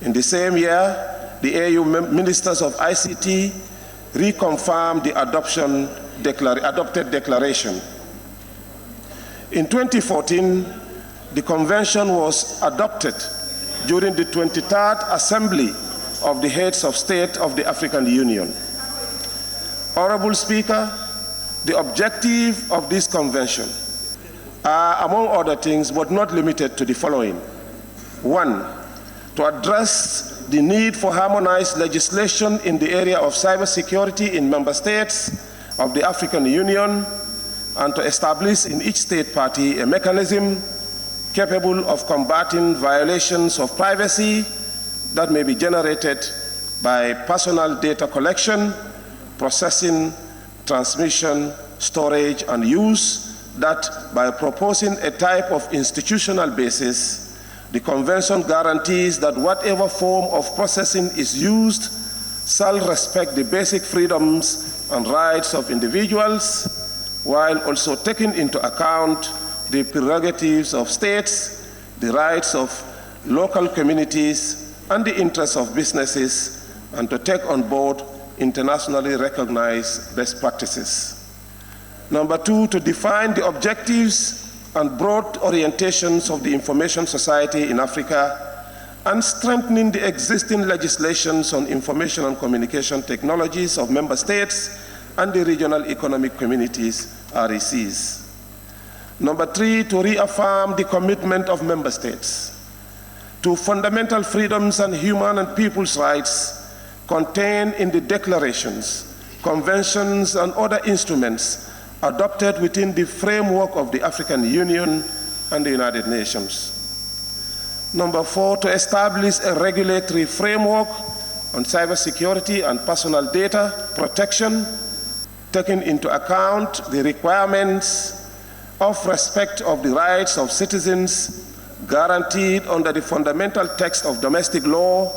In the same year, the AU Ministers of ICT reconfirmed the adopted declaration. In 2014, the convention was adopted during the 23rd Assembly of the Heads of State of the African Union. Honorable Speaker, the objective of this convention are, among other things, but not limited to the following. 1, to address the need for harmonized legislation in the area of cybersecurity in member states of the African Union, and to establish in each state party a mechanism capable of combating violations of privacy that may be generated by personal data collection, processing, transmission, storage, and use, that by proposing a type of institutional basis, the Convention guarantees that whatever form of processing is used shall respect the basic freedoms and rights of individuals, while also taking into account the prerogatives of states, the rights of local communities, and the interests of businesses, and to take on board internationally recognized best practices. Number 2, to define the objectives and broad orientations of the information society in Africa, and strengthening the existing legislations on information and communication technologies of member states and the regional economic communities, RECs. Number 3, to reaffirm the commitment of member states to fundamental freedoms and human and people's rights contained in the declarations, conventions, and other instruments adopted within the framework of the African Union and the United Nations. Number 4, to establish a regulatory framework on cybersecurity and personal data protection, taking into account the requirements of respect of the rights of citizens guaranteed under the fundamental text of domestic law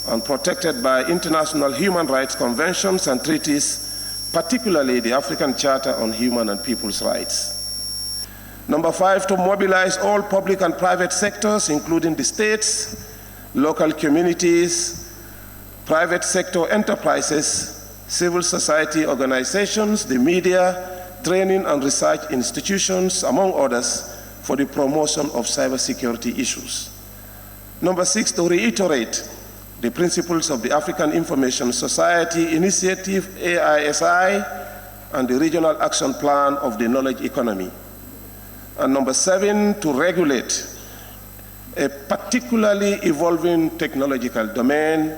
and protected by international human rights conventions and treaties, particularly the African Charter on Human and People's Rights. Number 5, to mobilize all public and private sectors, including the states, local communities, private sector enterprises, civil society organizations, the media, training and research institutions, among others, for the promotion of cybersecurity issues. Number 6, to reiterate the principles of the African Information Society Initiative, AISI, and the Regional Action Plan of the Knowledge Economy. And number 7, to regulate a particularly evolving technological domain,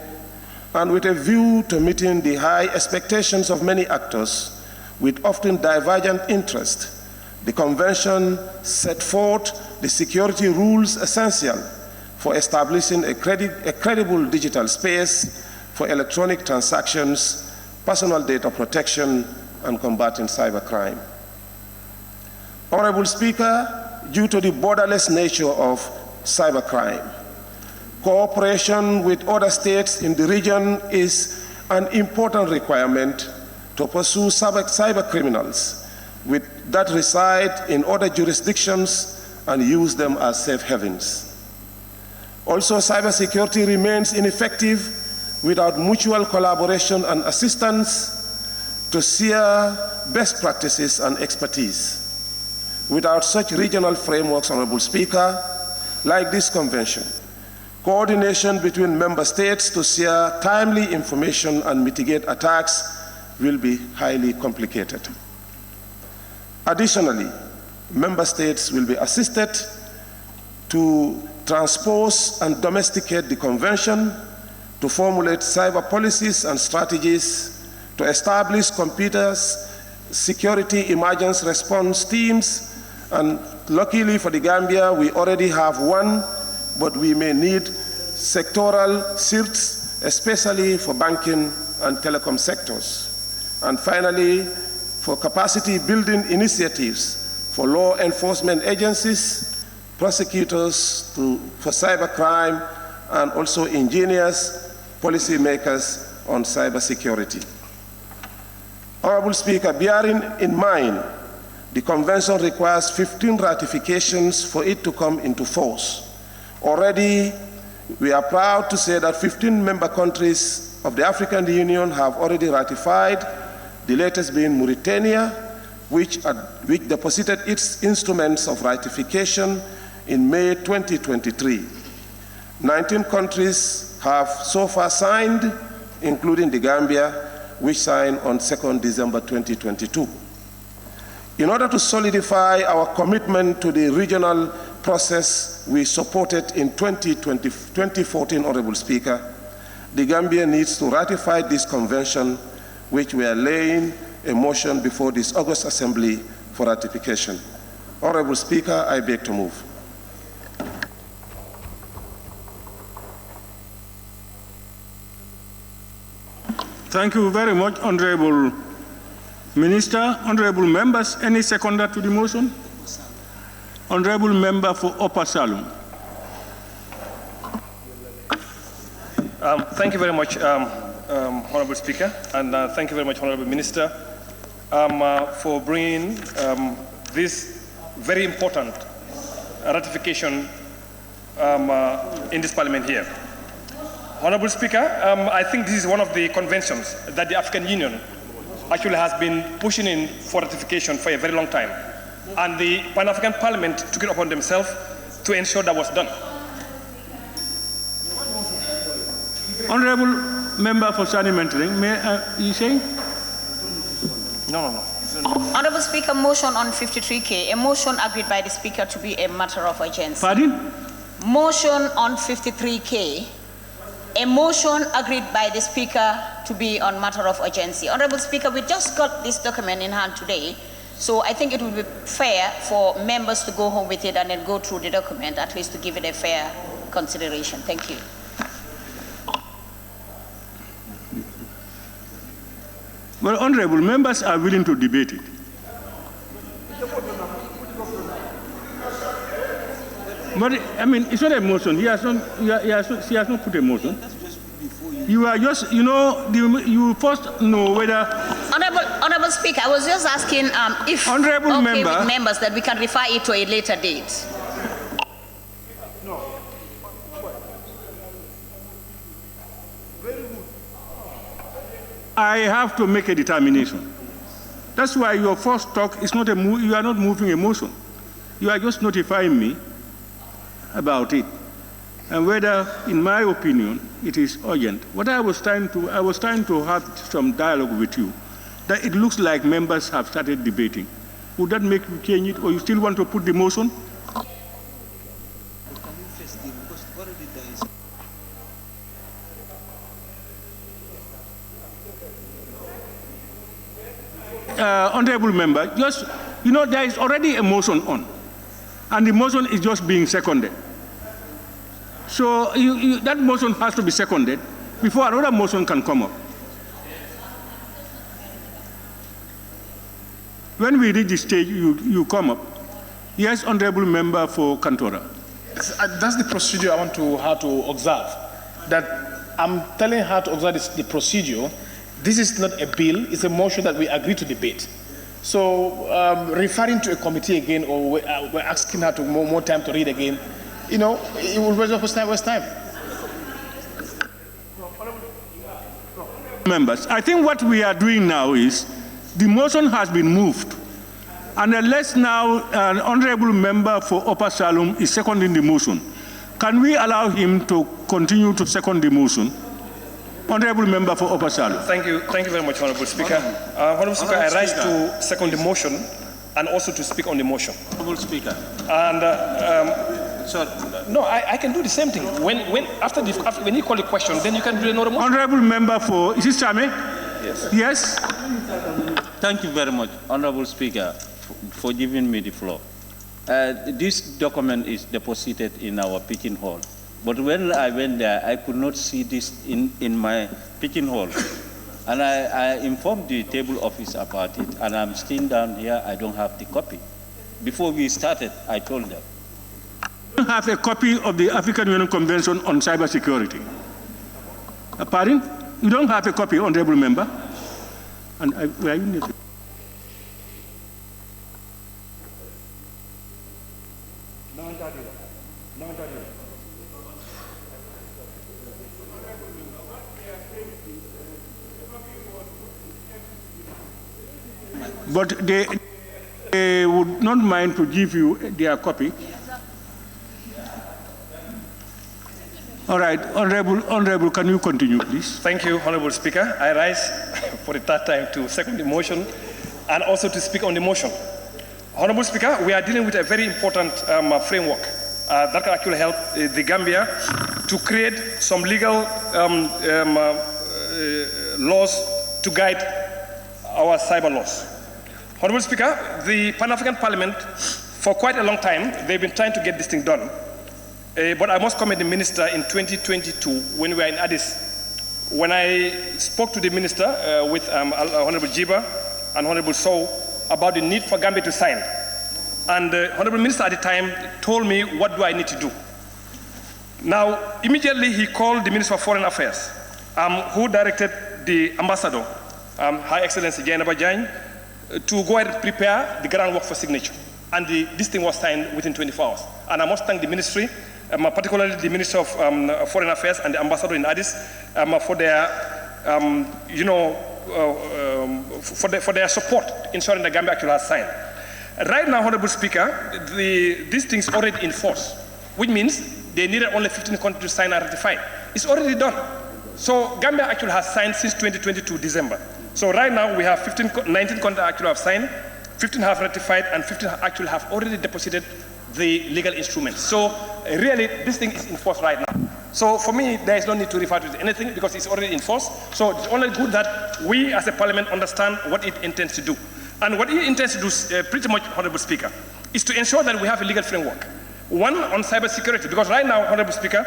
and with a view to meeting the high expectations of many actors with often divergent interests, the Convention set forth the security rules essential for establishing a credible digital space for electronic transactions, personal data protection, and combating cybercrime. Honorable Speaker, due to the borderless nature of cybercrime, cooperation with other states in the region is an important requirement to pursue cyber criminals that reside in other jurisdictions and use them as safe havens. Also, cybersecurity remains ineffective without mutual collaboration and assistance to share best practices and expertise. Without such regional frameworks, Honorable Speaker, like this convention, coordination between member states to share timely information and mitigate attacks will be highly complicated. Additionally, member states will be assisted to transpose and domesticate the convention, to formulate cyber policies and strategies, to establish computers, security emergency response teams, and luckily for the Gambia, we already have one, but we may need sectoral CIRTs, especially for banking and telecom sectors. And finally, for capacity building initiatives for law enforcement agencies, prosecutors for cybercrime, and also engineers, policymakers on cybersecurity. Honorable Speaker, bearing in mind the convention requires 15 ratifications for it to come into force. Already, we are proud to say that 15 member countries of the African Union have already ratified, the latest being Mauritania, which deposited its instruments of ratification in May 2023. 19 countries have so far signed, including the Gambia, which signed on 2nd December 2022. In order to solidify our commitment to the regional process we supported in 2014, Honorable Speaker, the Gambia needs to ratify this convention, which we are laying a motion before this August Assembly for ratification. Honorable Speaker, I beg to move. Thank you very much, Honorable Minister. Honorable members, any seconder to the motion? Honorable Member for Upper Salem. Thank you very much, Honorable Speaker, and thank you very much, Honorable Minister, for bringing this very important ratification in this Parliament here. Honorable Speaker, I think this is one of the conventions that the African Union actually has been pushing in for ratification for a very long time. And the Pan-African Parliament took it upon themselves to ensure that was done. Honorable Member for Sani Mentoring, may you say? No. Honorable Speaker, motion on 53K, a motion agreed by the Speaker to be a matter of urgency. Pardon? Motion on 53K, a motion agreed by the Speaker to be on matter of urgency. Honorable Speaker, we just got this document in hand today, so I think it would be fair for members to go home with it and then go through the document, at least to give it a fair consideration. Thank you. Well, honorable members are willing to debate it. But I mean, it's not a motion. She has not put a motion. You are just, you first know whether. Honorable Speaker, I was just asking if honorable okay member, with members that we can refer it to a later date. I have to make a determination. That's why your first talk is not you are not moving a motion. You are just notifying me about it, and whether, in my opinion, it is urgent. What I was trying to have some dialogue with you, that it looks like members have started debating. Would that make you change it, or you still want to put the motion? Honorable member, just, there is already a motion on, and the motion is just being seconded. So that motion has to be seconded before another motion can come up. When we reach the stage, you come up. Yes, honorable member for Kantora. That's the procedure I want her to observe. That I'm telling her to observe the procedure. This is not a bill, it's a motion that we agree to debate. So referring to a committee again, or we're asking her to more time to read again, it will waste time. Members, I think what we are doing now is, the motion has been moved. And unless now an honorable member for Upper Salem is seconding the motion, can we allow him to continue to second the motion? Honorable member for Upper Salem. Thank you very much, Honorable Speaker. Honorable Speaker, I rise to second the motion and also to speak on the motion. Honorable Speaker. And Sorry. no, I can do the same thing. When you call the question, then you can do another motion. Honorable member for, is this Chame? Yes. Yes. Thank you very much, Honorable Speaker, for giving me the floor. This document is deposited in our picking hall. But when I went there, I could not see this in my picking hall. And I informed the table office about it, and I'm still down here, I don't have the copy. Before we started, I told them. You have a copy of the African Union Convention on Cybersecurity. Pardon? You don't have a copy, Honorable Member? And where you need it? But they would not mind to give you their copy. All right, Honorable, can you continue, please? Thank you, Honorable Speaker. I rise for the third time to second the motion and also to speak on the motion. Honorable Speaker, we are dealing with a very important framework that can actually help the Gambia to create some legal laws to guide our cyber laws. Honorable Speaker, the Pan-African Parliament, for quite a long time, they've been trying to get this thing done. But I must commend the minister in 2022 when we were in Addis. When I spoke to the minister with Honorable Gibba and Honorable Sow about the need for Gambia to sign. And the Honorable Minister at the time told me, what do I need to do? Now, immediately he called the Minister of Foreign Affairs, who directed the ambassador, High Excellency Jainaba Bajany, to go ahead and prepare the groundwork for signature. And this thing was signed within 24 hours. And I must thank the ministry, particularly the Minister of Foreign Affairs and the ambassador in Addis, for their, for their support ensuring that Gambia actually has signed. Right now, Honorable Speaker, these things are already in force, which means they needed only 15 countries to sign and ratify. It's already done. So Gambia actually has signed since 2022 December. So right now we have 19 countries actually have signed, 15 have ratified, and 15 actually have already deposited the legal instruments. So really, this thing is in force right now. So for me, there is no need to refer to anything because it's already in force. So it's only good that we as a parliament understand what it intends to do. And what it intends to do, pretty much, Honorable Speaker, is to ensure that we have a legal framework. One on cybersecurity, because right now, Honorable Speaker,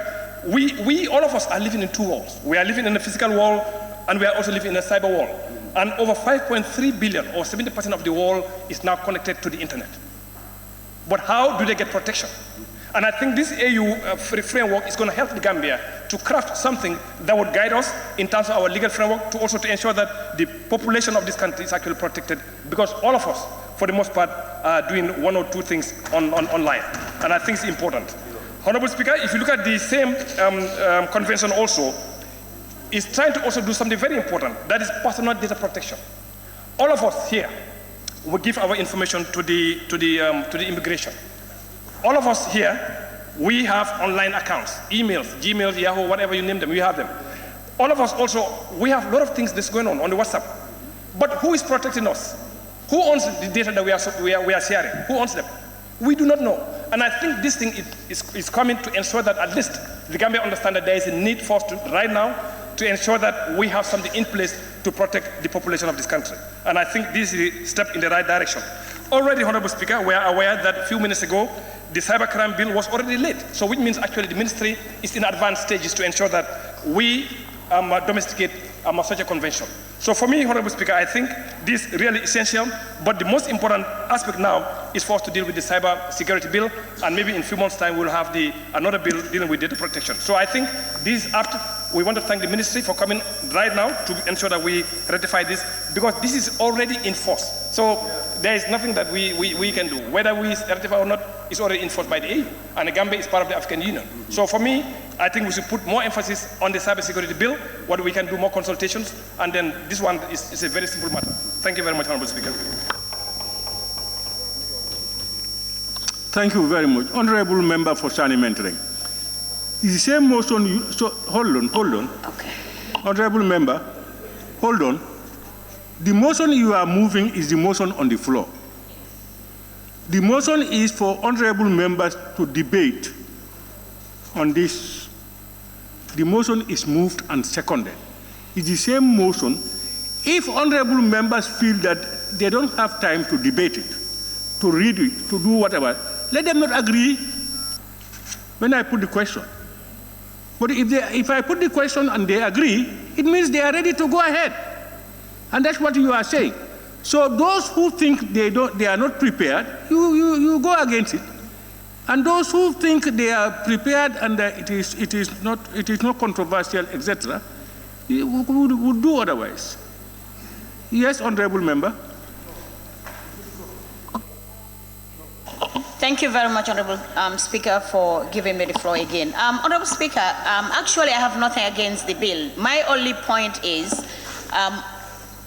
we all of us are living in two worlds. We are living in a physical world, and we are also living in a cyber world. And over 5.3 billion, or 70% of the world, is now connected to the internet. But how do they get protection? And I think this AU framework is going to help the Gambia to craft something that would guide us in terms of our legal framework, to also to ensure that the population of this country is actually protected, because all of us, for the most part, are doing one or two things online. And I think it's important. Honorable Speaker, if you look at the same convention also, is trying to also do something very important, that is personal data protection. All of us here will give our information to the immigration. All of us here, we have online accounts, emails, Gmail, Yahoo, whatever you name them, we have them. All of us also, we have a lot of things that's going on the WhatsApp. But who is protecting us? Who owns the data that we are sharing? Who owns them? We do not know. And I think this thing is coming to ensure that at least the Gambia understand that there is a need for us to, right now, to ensure that we have something in place to protect the population of this country. And I think this is a step in the right direction. Already, Honorable Speaker, we are aware that a few minutes ago, the cybercrime bill was already late. So which means actually the ministry is in advanced stages to ensure that we domesticate such a convention. So for me, Honorable Speaker, I think this is really essential, but the most important aspect now is for us to deal with the cyber security bill, and maybe in a few months' time we'll have another bill dealing with data protection. So I think this is apt. We want to thank the ministry for coming right now to ensure that we ratify this, because this is already in force. So there is nothing that we can do. Whether we ratify or not, it's already enforced by the EU, and the Gambia is part of the African Union. So for me, I think we should put more emphasis on the cybersecurity bill, what we can do more consultations, and then this one is a very simple matter. Thank you very much, Honorable Speaker. Thank you very much. Honorable Member for Sani Mentoring. Is the same motion you, so hold on. Okay. Honorable Member, hold on. The motion you are moving is the motion on the floor. The motion is for honorable members to debate on this. The motion is moved and seconded. It's the same motion. If honorable members feel that they don't have time to debate it, to read it, to do whatever, let them not agree when I put the question. But if I put the question and they agree, it means they are ready to go ahead. And that's what you are saying. So those who think they are not prepared, you go against it. And those who think they are prepared and it is not controversial, etc., would do otherwise. Yes, honorable member. Thank you very much, Honorable Speaker, for giving me the floor again. Honorable Speaker, actually I have nothing against the bill. My only point is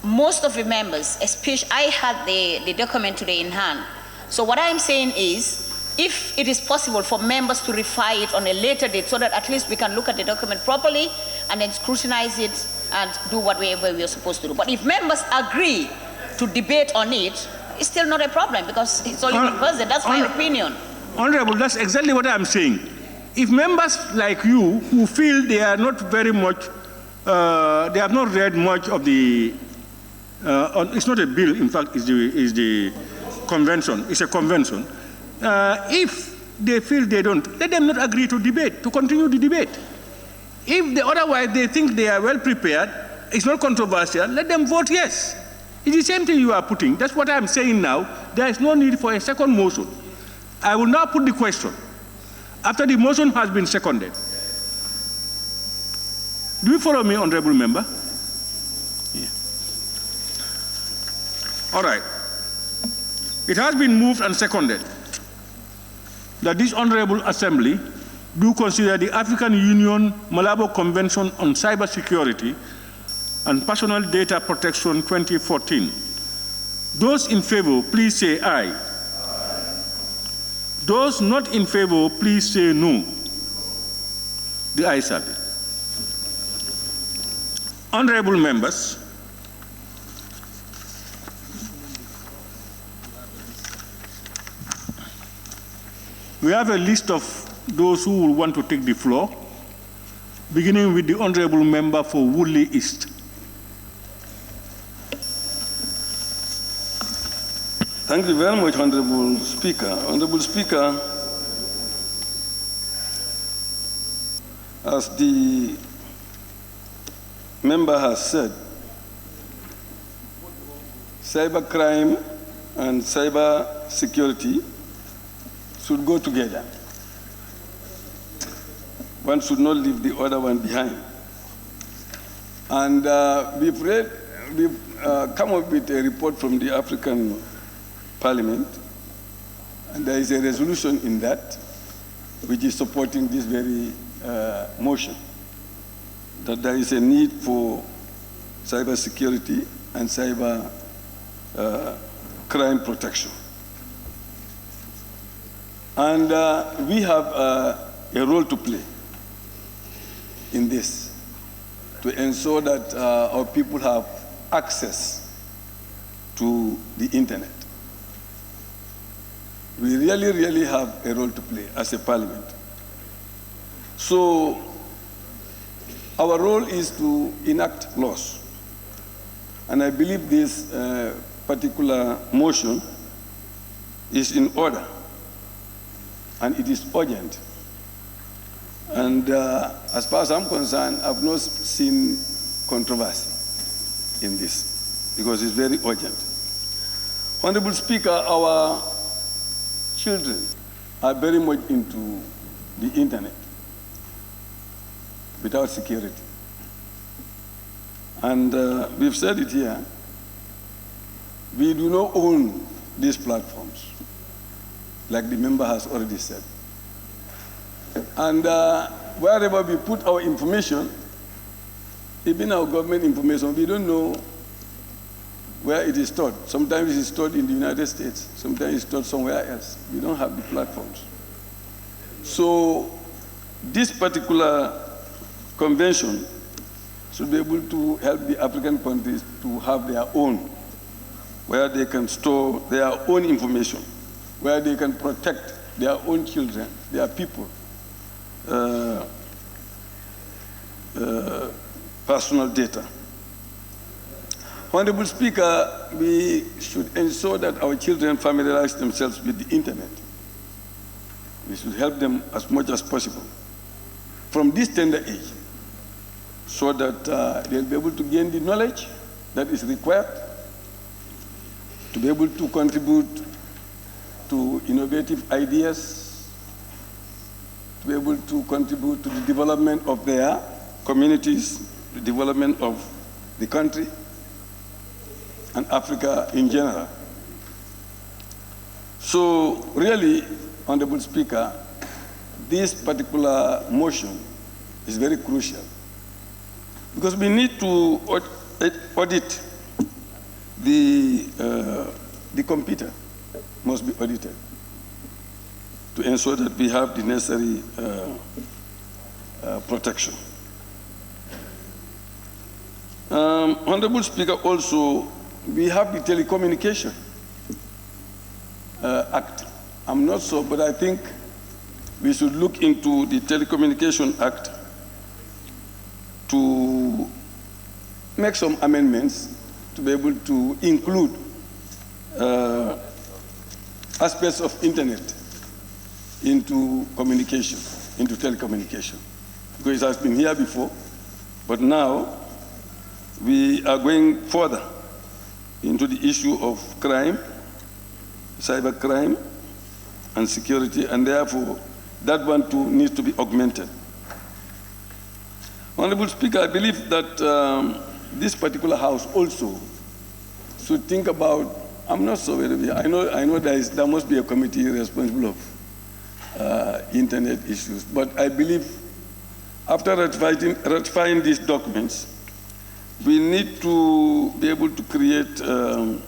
most of the members, especially I had the document today in hand. So what I'm saying is, if it is possible for members to refer it on a later date so that at least we can look at the document properly and then scrutinize it and do whatever we are supposed to do. But if members agree to debate on it, it's still not a problem because it's only one person. That's my opinion. Honorable, that's exactly what I'm saying. If members like you who feel they are not very much, they have not read much of the, it's not a bill, in fact, it's the convention. It's a convention. If they feel they don't, let them not agree to debate, to continue the debate. If otherwise they think they are well prepared, it's not controversial, let them vote yes. It's the same thing you are putting. That's what I'm saying now. There is no need for a second motion. I will now put the question. After the motion has been seconded. Do you follow me, honorable member? Yeah. All right. It has been moved and seconded that this honorable assembly do consider the African Union Malabo Convention on Cybersecurity and Personal Data Protection 2014. Those in favor, please say aye. Those not in favor, please say no. The ayes have it. Honorable members, we have a list of those who will want to take the floor, beginning with the honorable member for Woodley East. Thank you very much, Honorable Speaker. Honorable Speaker, as the member has said, cybercrime and cyber security should go together. One should not leave the other one behind. And we've come up with a report from the African Parliament, and there is a resolution in that which is supporting this very motion, that there is a need for cyber security and cyber crime protection. And we have a role to play in this to ensure that our people have access to the internet. We really, really have a role to play as a parliament. So our role is to enact laws. And I believe this particular motion is in order, and it is urgent. And as far as I'm concerned, I've not seen controversy in this, because it's very urgent. Honorable Speaker, our children are very much into the internet without security. And we've said it here, we do not own these platforms, like the member has already said. And wherever we put our information, even our government information, we don't know where it is stored. Sometimes it is stored in the United States, sometimes it's stored somewhere else. We don't have the platforms. So this particular convention should be able to help the African countries to have their own, where they can store their own information where they can protect their own children, their people, personal data. Honorable Speaker, we should ensure that our children familiarize themselves with the internet. We should help them as much as possible from this tender age, so that they'll be able to gain the knowledge that is required to be able to contribute to innovative ideas, to be able to contribute to the development of their communities, the development of the country, and Africa in general. So really, Honorable Speaker, this particular motion is very crucial because we need to audit the computer must be audited to ensure that we have the necessary protection. Honorable Speaker, also, we have the Telecommunication Act. I'm not sure, but I think we should look into the Telecommunication Act to make some amendments to be able to include aspects of internet into communication, into telecommunication. Because it has been here before, but now we are going further into the issue of crime, cyber crime, and security, and therefore that one too needs to be augmented. Honorable Speaker, I believe that this particular House also should think about, I'm not so very, I know there must be a committee responsible of internet issues, but I believe after ratifying these documents, we need to be able to create an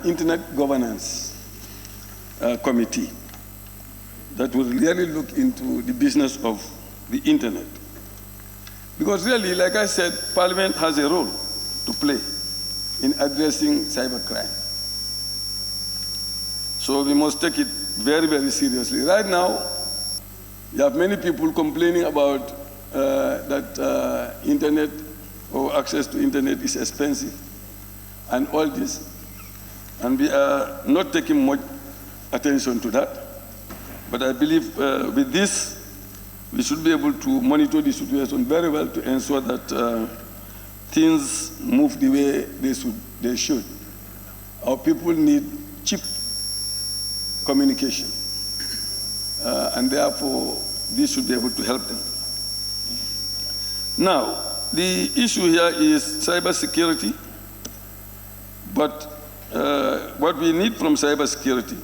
internet governance committee that will really look into the business of the internet. Because really, like I said, Parliament has a role to play in addressing cybercrime. So we must take it very, very seriously. Right now, you have many people complaining about that internet or access to internet is expensive and all this. And we are not taking much attention to that. But I believe with this, we should be able to monitor the situation very well to ensure that things move the way they should. Our people need cheap communication, and therefore this should be able to help them. Now, the issue here is cybersecurity, but what we need from cybersecurity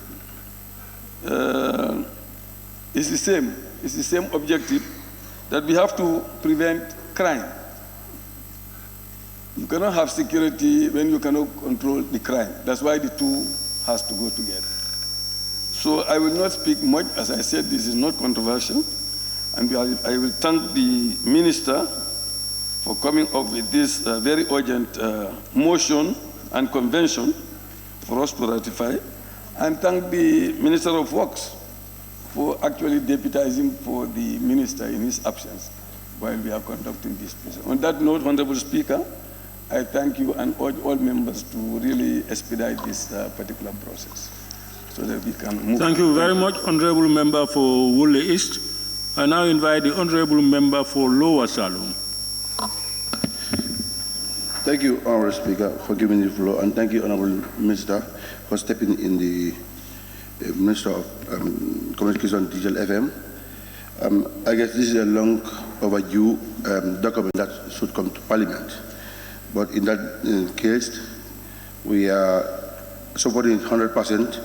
is the same. It's the same objective, that we have to prevent crime. You cannot have security when you cannot control the crime. That's why the two has to go together. So I will not speak much. As I said, this is not controversial. And I will thank the Minister for coming up with this very urgent motion and convention for us to ratify. And thank the Minister of Works for actually deputizing for the Minister in his absence while we are conducting this process. On that note, Honorable Speaker, I thank you and urge all members to really expedite this particular process so that we can move. Thank you very much, Honorable Member for Woolly East. I now invite the Honorable Member for Lower Salome. Thank you, Honorable Speaker, for giving the floor, and thank you, Honorable Minister, for stepping in the Minister of Communication Digital FM. I guess this is a long overdue document that should come to Parliament. But in that case, we are supporting 100%.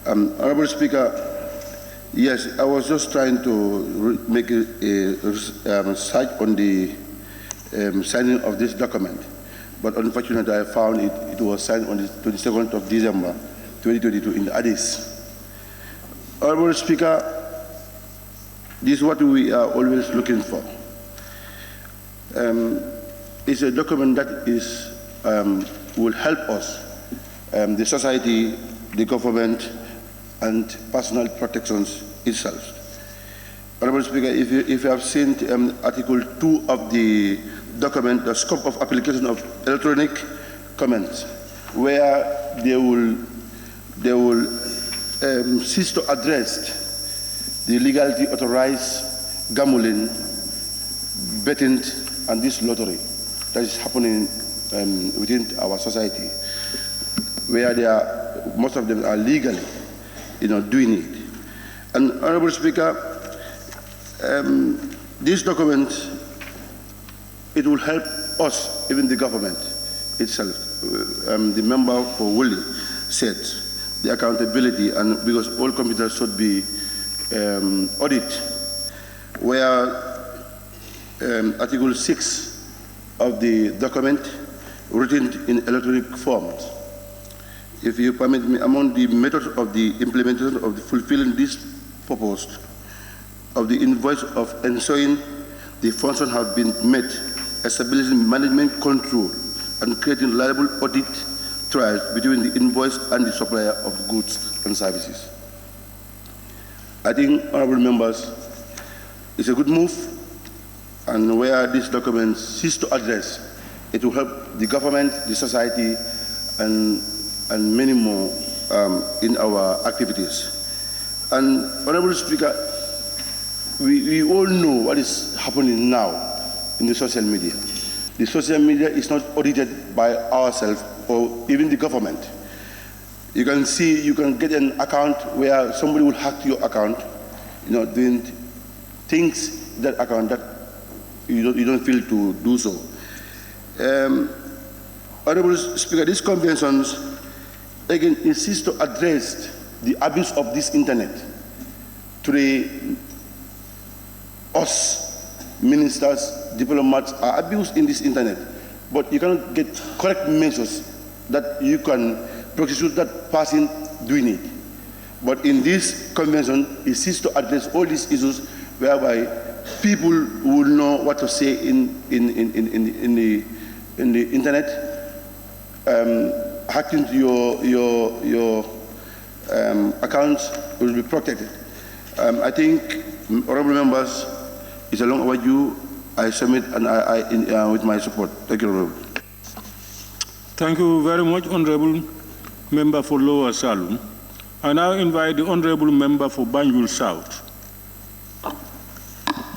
Honorable Speaker, yes, I was just trying to make a research on the signing of this document. But unfortunately, I found it was signed on the 22nd of December, 2022 in Addis. Honorable Speaker, this is what we are always looking for. It's a document that is will help us, the society, the government and personal protections itself. Honorable Speaker, if you have seen Article 2 of the document, the scope of application of electronic comments, where they will cease to address the legally authorized gambling, betting, and this lottery that is happening within our society, where most of them are legally, doing it. And Honorable Speaker, this document, it will help us, even the government itself. The member for Woolley said the accountability, and because all computers should be audited, where Article 6 of the document written in electronic forms. If you permit me, among the methods of the implementation of the fulfilling this purpose of the invoice of ensuring the function have been met, establishing management control and creating reliable audit trials between the invoice and the supplier of goods and services. I think, honorable members, it's a good move, and where this document seeks to address, it will help the government, the society, and many more in our activities. And Honorable Speaker, we all know what is happening now in the social media. The social media is not audited by ourselves or even the government. You can see, you can get an account where somebody will hack your account, doing things in that account that you don't feel to do so. Honorable Speaker, these conventions again insist to address the abuse of this internet to us ministers, diplomats are abused in this internet, but you cannot get correct measures that you can prosecute that person doing it. But in this convention, it seeks to address all these issues whereby people will know what to say in the internet. Hacking to your accounts will be protected. I think, honorable members, it's a long overdue. I submit and with my support. Thank you, Honorable. Thank you very much, Honorable Member for Lower Salum. I now invite the Honorable Member for Banjul South.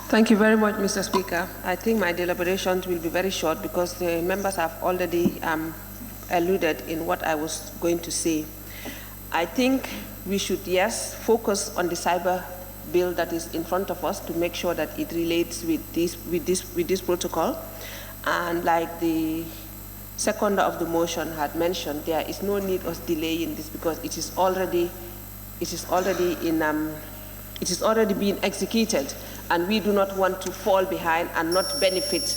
Thank you very much, Mr. Speaker. I think my deliberations will be very short because the members have already alluded in what I was going to say. I think we should, yes, focus on the cyber bill that is in front of us to make sure that it relates with this protocol. And like the seconder of the motion had mentioned, there is no need of delaying this because it is already being executed, and we do not want to fall behind and not benefit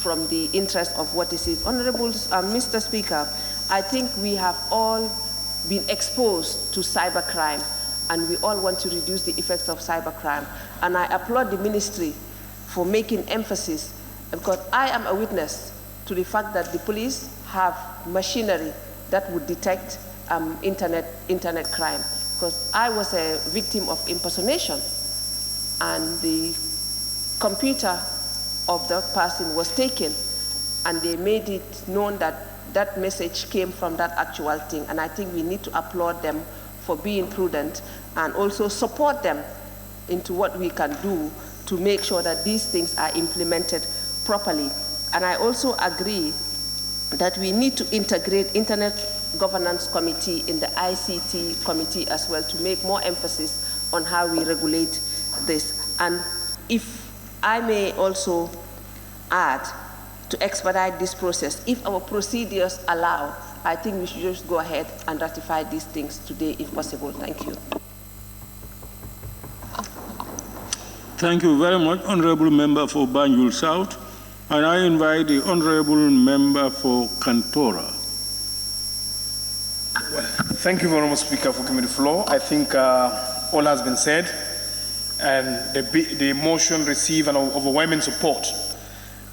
from the interest of what is it. Honorable Mr. Speaker, I think we have all been exposed to cybercrime, and we all want to reduce the effects of cybercrime. And I applaud the ministry for making emphasis, because I am a witness to the fact that the police have machinery that would detect internet crime. Because I was a victim of impersonation, and the computer of the person was taken, and they made it known that that message came from that actual thing. And I think we need to applaud them for being prudent and also support them into what we can do to make sure that these things are implemented properly. And I also agree that we need to integrate Internet Governance Committee in the ICT committee as well to make more emphasis on how we regulate this. And if I may also add, to expedite this process, if our procedures allow, I think we should just go ahead and ratify these things today if possible. Thank you. Thank you very much, Honorable Member for Banjul South. And I invite the Honorable Member for Kantora. Well, thank you, Honorable Speaker, for giving me the floor. I think all has been said, and the motion received an overwhelming support,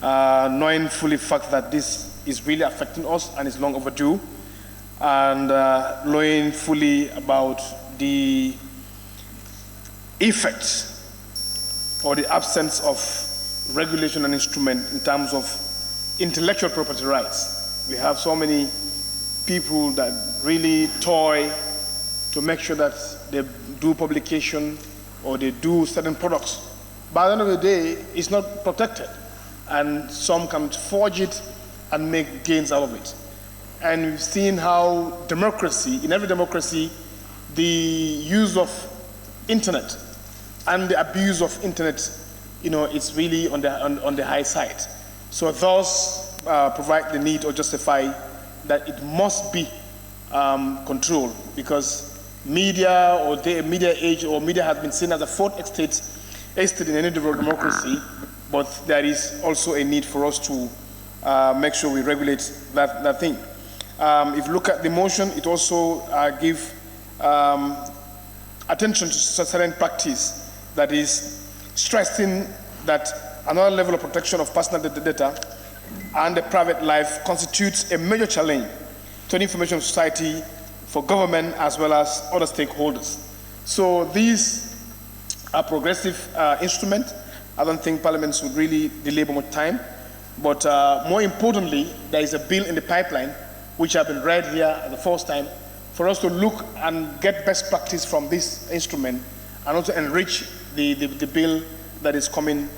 knowing fully the fact that this is really affecting us and is long overdue. and knowing fully about the effects or the absence of regulation and instrument in terms of intellectual property rights. We have so many people that really toy to make sure that they do publication or they do certain products. By the end of the day, it's not protected, and some can forge it and make gains out of it. And we've seen how democracy, in every democracy, the use of internet and the abuse of internet, is really on the high side. So those provide the need or justify that it must be controlled, because media or the media age or media has been seen as a fourth estate in any developed democracy, but there is also a need for us to make sure we regulate that thing. If you look at the motion, it also gives attention to certain practice that is stressing that another level of protection of personal data and the private life constitutes a major challenge to the information society for government as well as other stakeholders. So these are progressive instruments. I don't think Parliament should really delay much time. But more importantly, there is a bill in the pipeline, which have been read here the first time, for us to look and get best practice from this instrument and also enrich the bill that is coming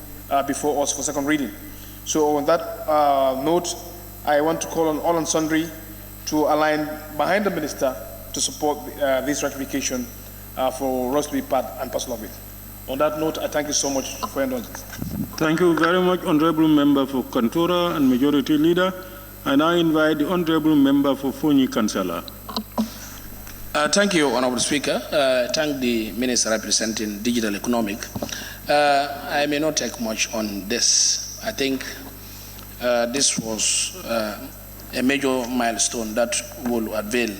before us for second reading. So on that note, I want to call on all and sundry to align behind the Minister to support this ratification for us to be part and parcel of it. On that note, I thank you so much for your indulgence. Thank you very much, Honorable Member for Kantora and Majority Leader. I now invite the Honorable Member for Foni, Kansala. Thank you, Honorable Speaker. Thank the Minister representing Digital Economic. I may not take much on this. I think this was a major milestone that will avail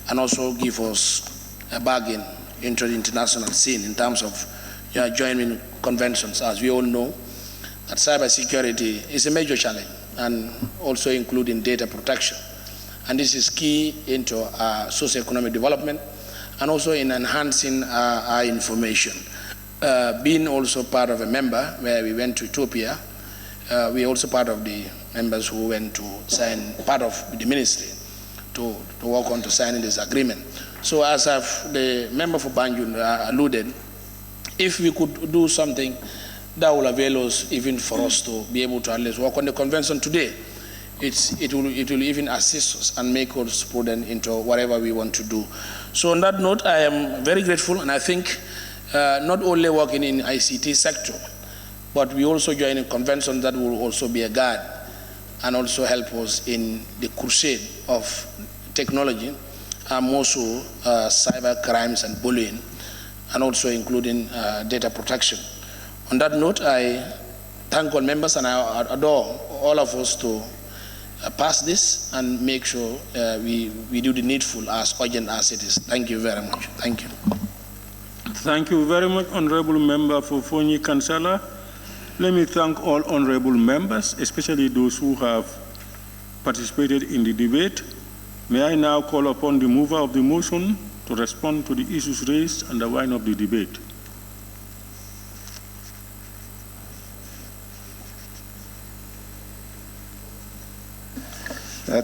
and also give us a bargain into the international scene in terms of joining conventions. As we all know, that cybersecurity is a major challenge, and also including data protection. And this is key into our socio-economic development and also in enhancing our information. Being also part of a member where we went to Ethiopia, we are also part of the members who went to sign, part of the ministry to work on to signing this agreement. So as the member for Banjul alluded, if we could do something that will avail us even for us to be able to at least work on the convention today, it will even assist us and make us prudent into whatever we want to do. So on that note, I am very grateful, and I think not only working in ICT sector, but we also join a convention that will also be a guide and also help us in the crusade of technology, and also cyber crimes and bullying, and also including data protection. On that note, I thank all members, and I adore all of us to pass this and make sure we do the needful as urgent as it is. Thank you very much. Thank you. Thank you very much, Honorable Member for Foni, Kansala. Let me thank all honorable members, especially those who have participated in the debate. May I now call upon the mover of the motion to respond to the issues raised and the wind of the debate.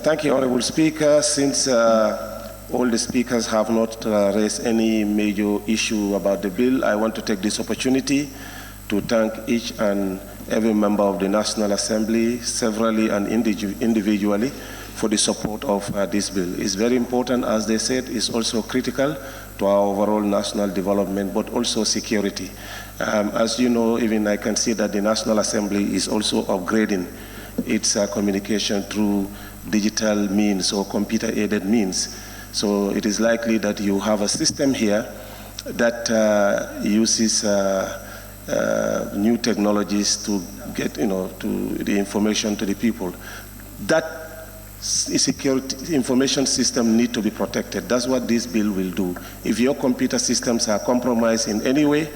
Thank you, Honorable Speaker. Since all the speakers have not raised any major issue about the bill, I want to take this opportunity to thank each and every member of the National Assembly, severally and individually, for the support of this bill. It's very important, as they said, it's also critical to our overall national development, but also security. As you know, even I can see that the National Assembly is also upgrading its communication through digital means or computer-aided means. So it is likely that you have a system here that uses new technologies to get, to the information to the people. That security information system need to be protected. That's what this bill will do. If your computer systems are compromised in any way,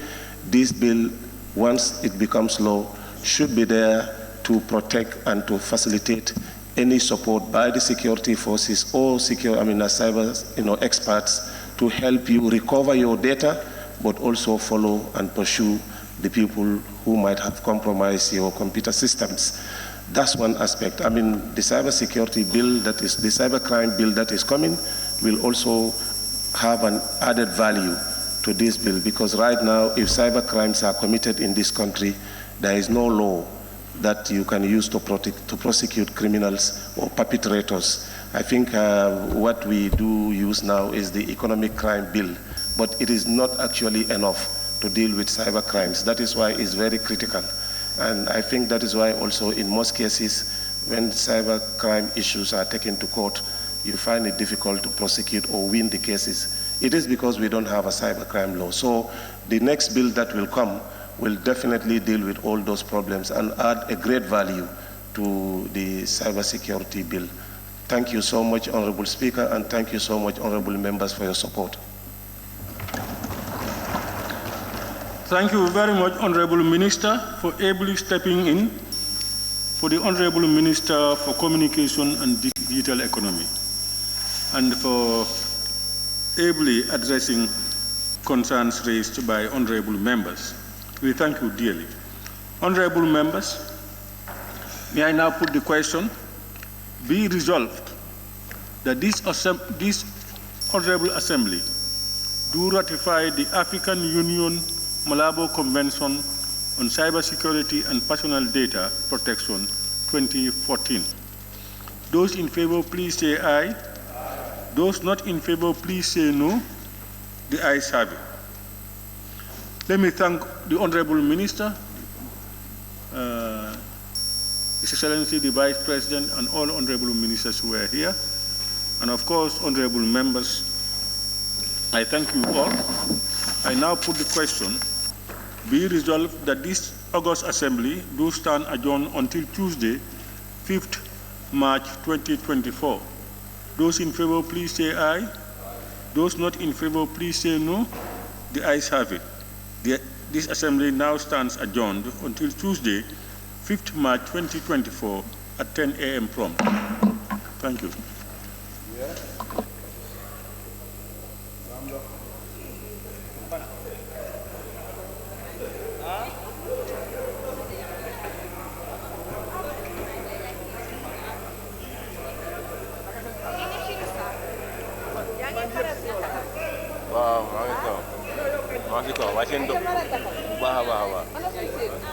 this bill, once it becomes law, should be there to protect and to facilitate any support by the security forces or cyber experts to help you recover your data, but also follow and pursue the people who might have compromised your computer systems. That's one aspect. I mean, the cybersecurity bill the cybercrime bill that is coming will also have an added value to this bill, because right now, if cyber crimes are committed in this country, there is no law that you can use to prosecute criminals or perpetrators. I think what we do use now is the economic crime bill, but it is not actually enough to deal with cyber crimes. That is why it's very critical. And I think that is why also in most cases, when cyber crime issues are taken to court, you find it difficult to prosecute or win the cases. It is because we don't have a cyber crime law. So the next bill that will come will definitely deal with all those problems and add a great value to the cybersecurity bill. Thank you so much, Honorable Speaker, and thank you so much, honorable members, for your support. Thank you very much, Honorable Minister, for ably stepping in for the Honorable Minister for Communication and Digital Economy, and for ably addressing concerns raised by honorable members. We thank you dearly. Honorable members, may I now put the question: be resolved that this Honorable Assembly do ratify the African Union Malabo Convention on Cybersecurity and Personal Data Protection 2014. Those in favor, please say aye. Those not in favor, please say no. The ayes have it. Let me thank the Honorable Minister, His Excellency the Vice President, and all Honorable Ministers who are here. And of course, Honorable Members, I thank you all. I now put the question: be resolved that this August Assembly do stand adjourned until Tuesday, 5th March 2024. Those in favor, please say aye. Those not in favor, please say no. The ayes have it. This Assembly now stands adjourned until Tuesday, 5th March 2024 at 10 a.m. prompt. Thank you. Wow, masih kau, masih kau, masih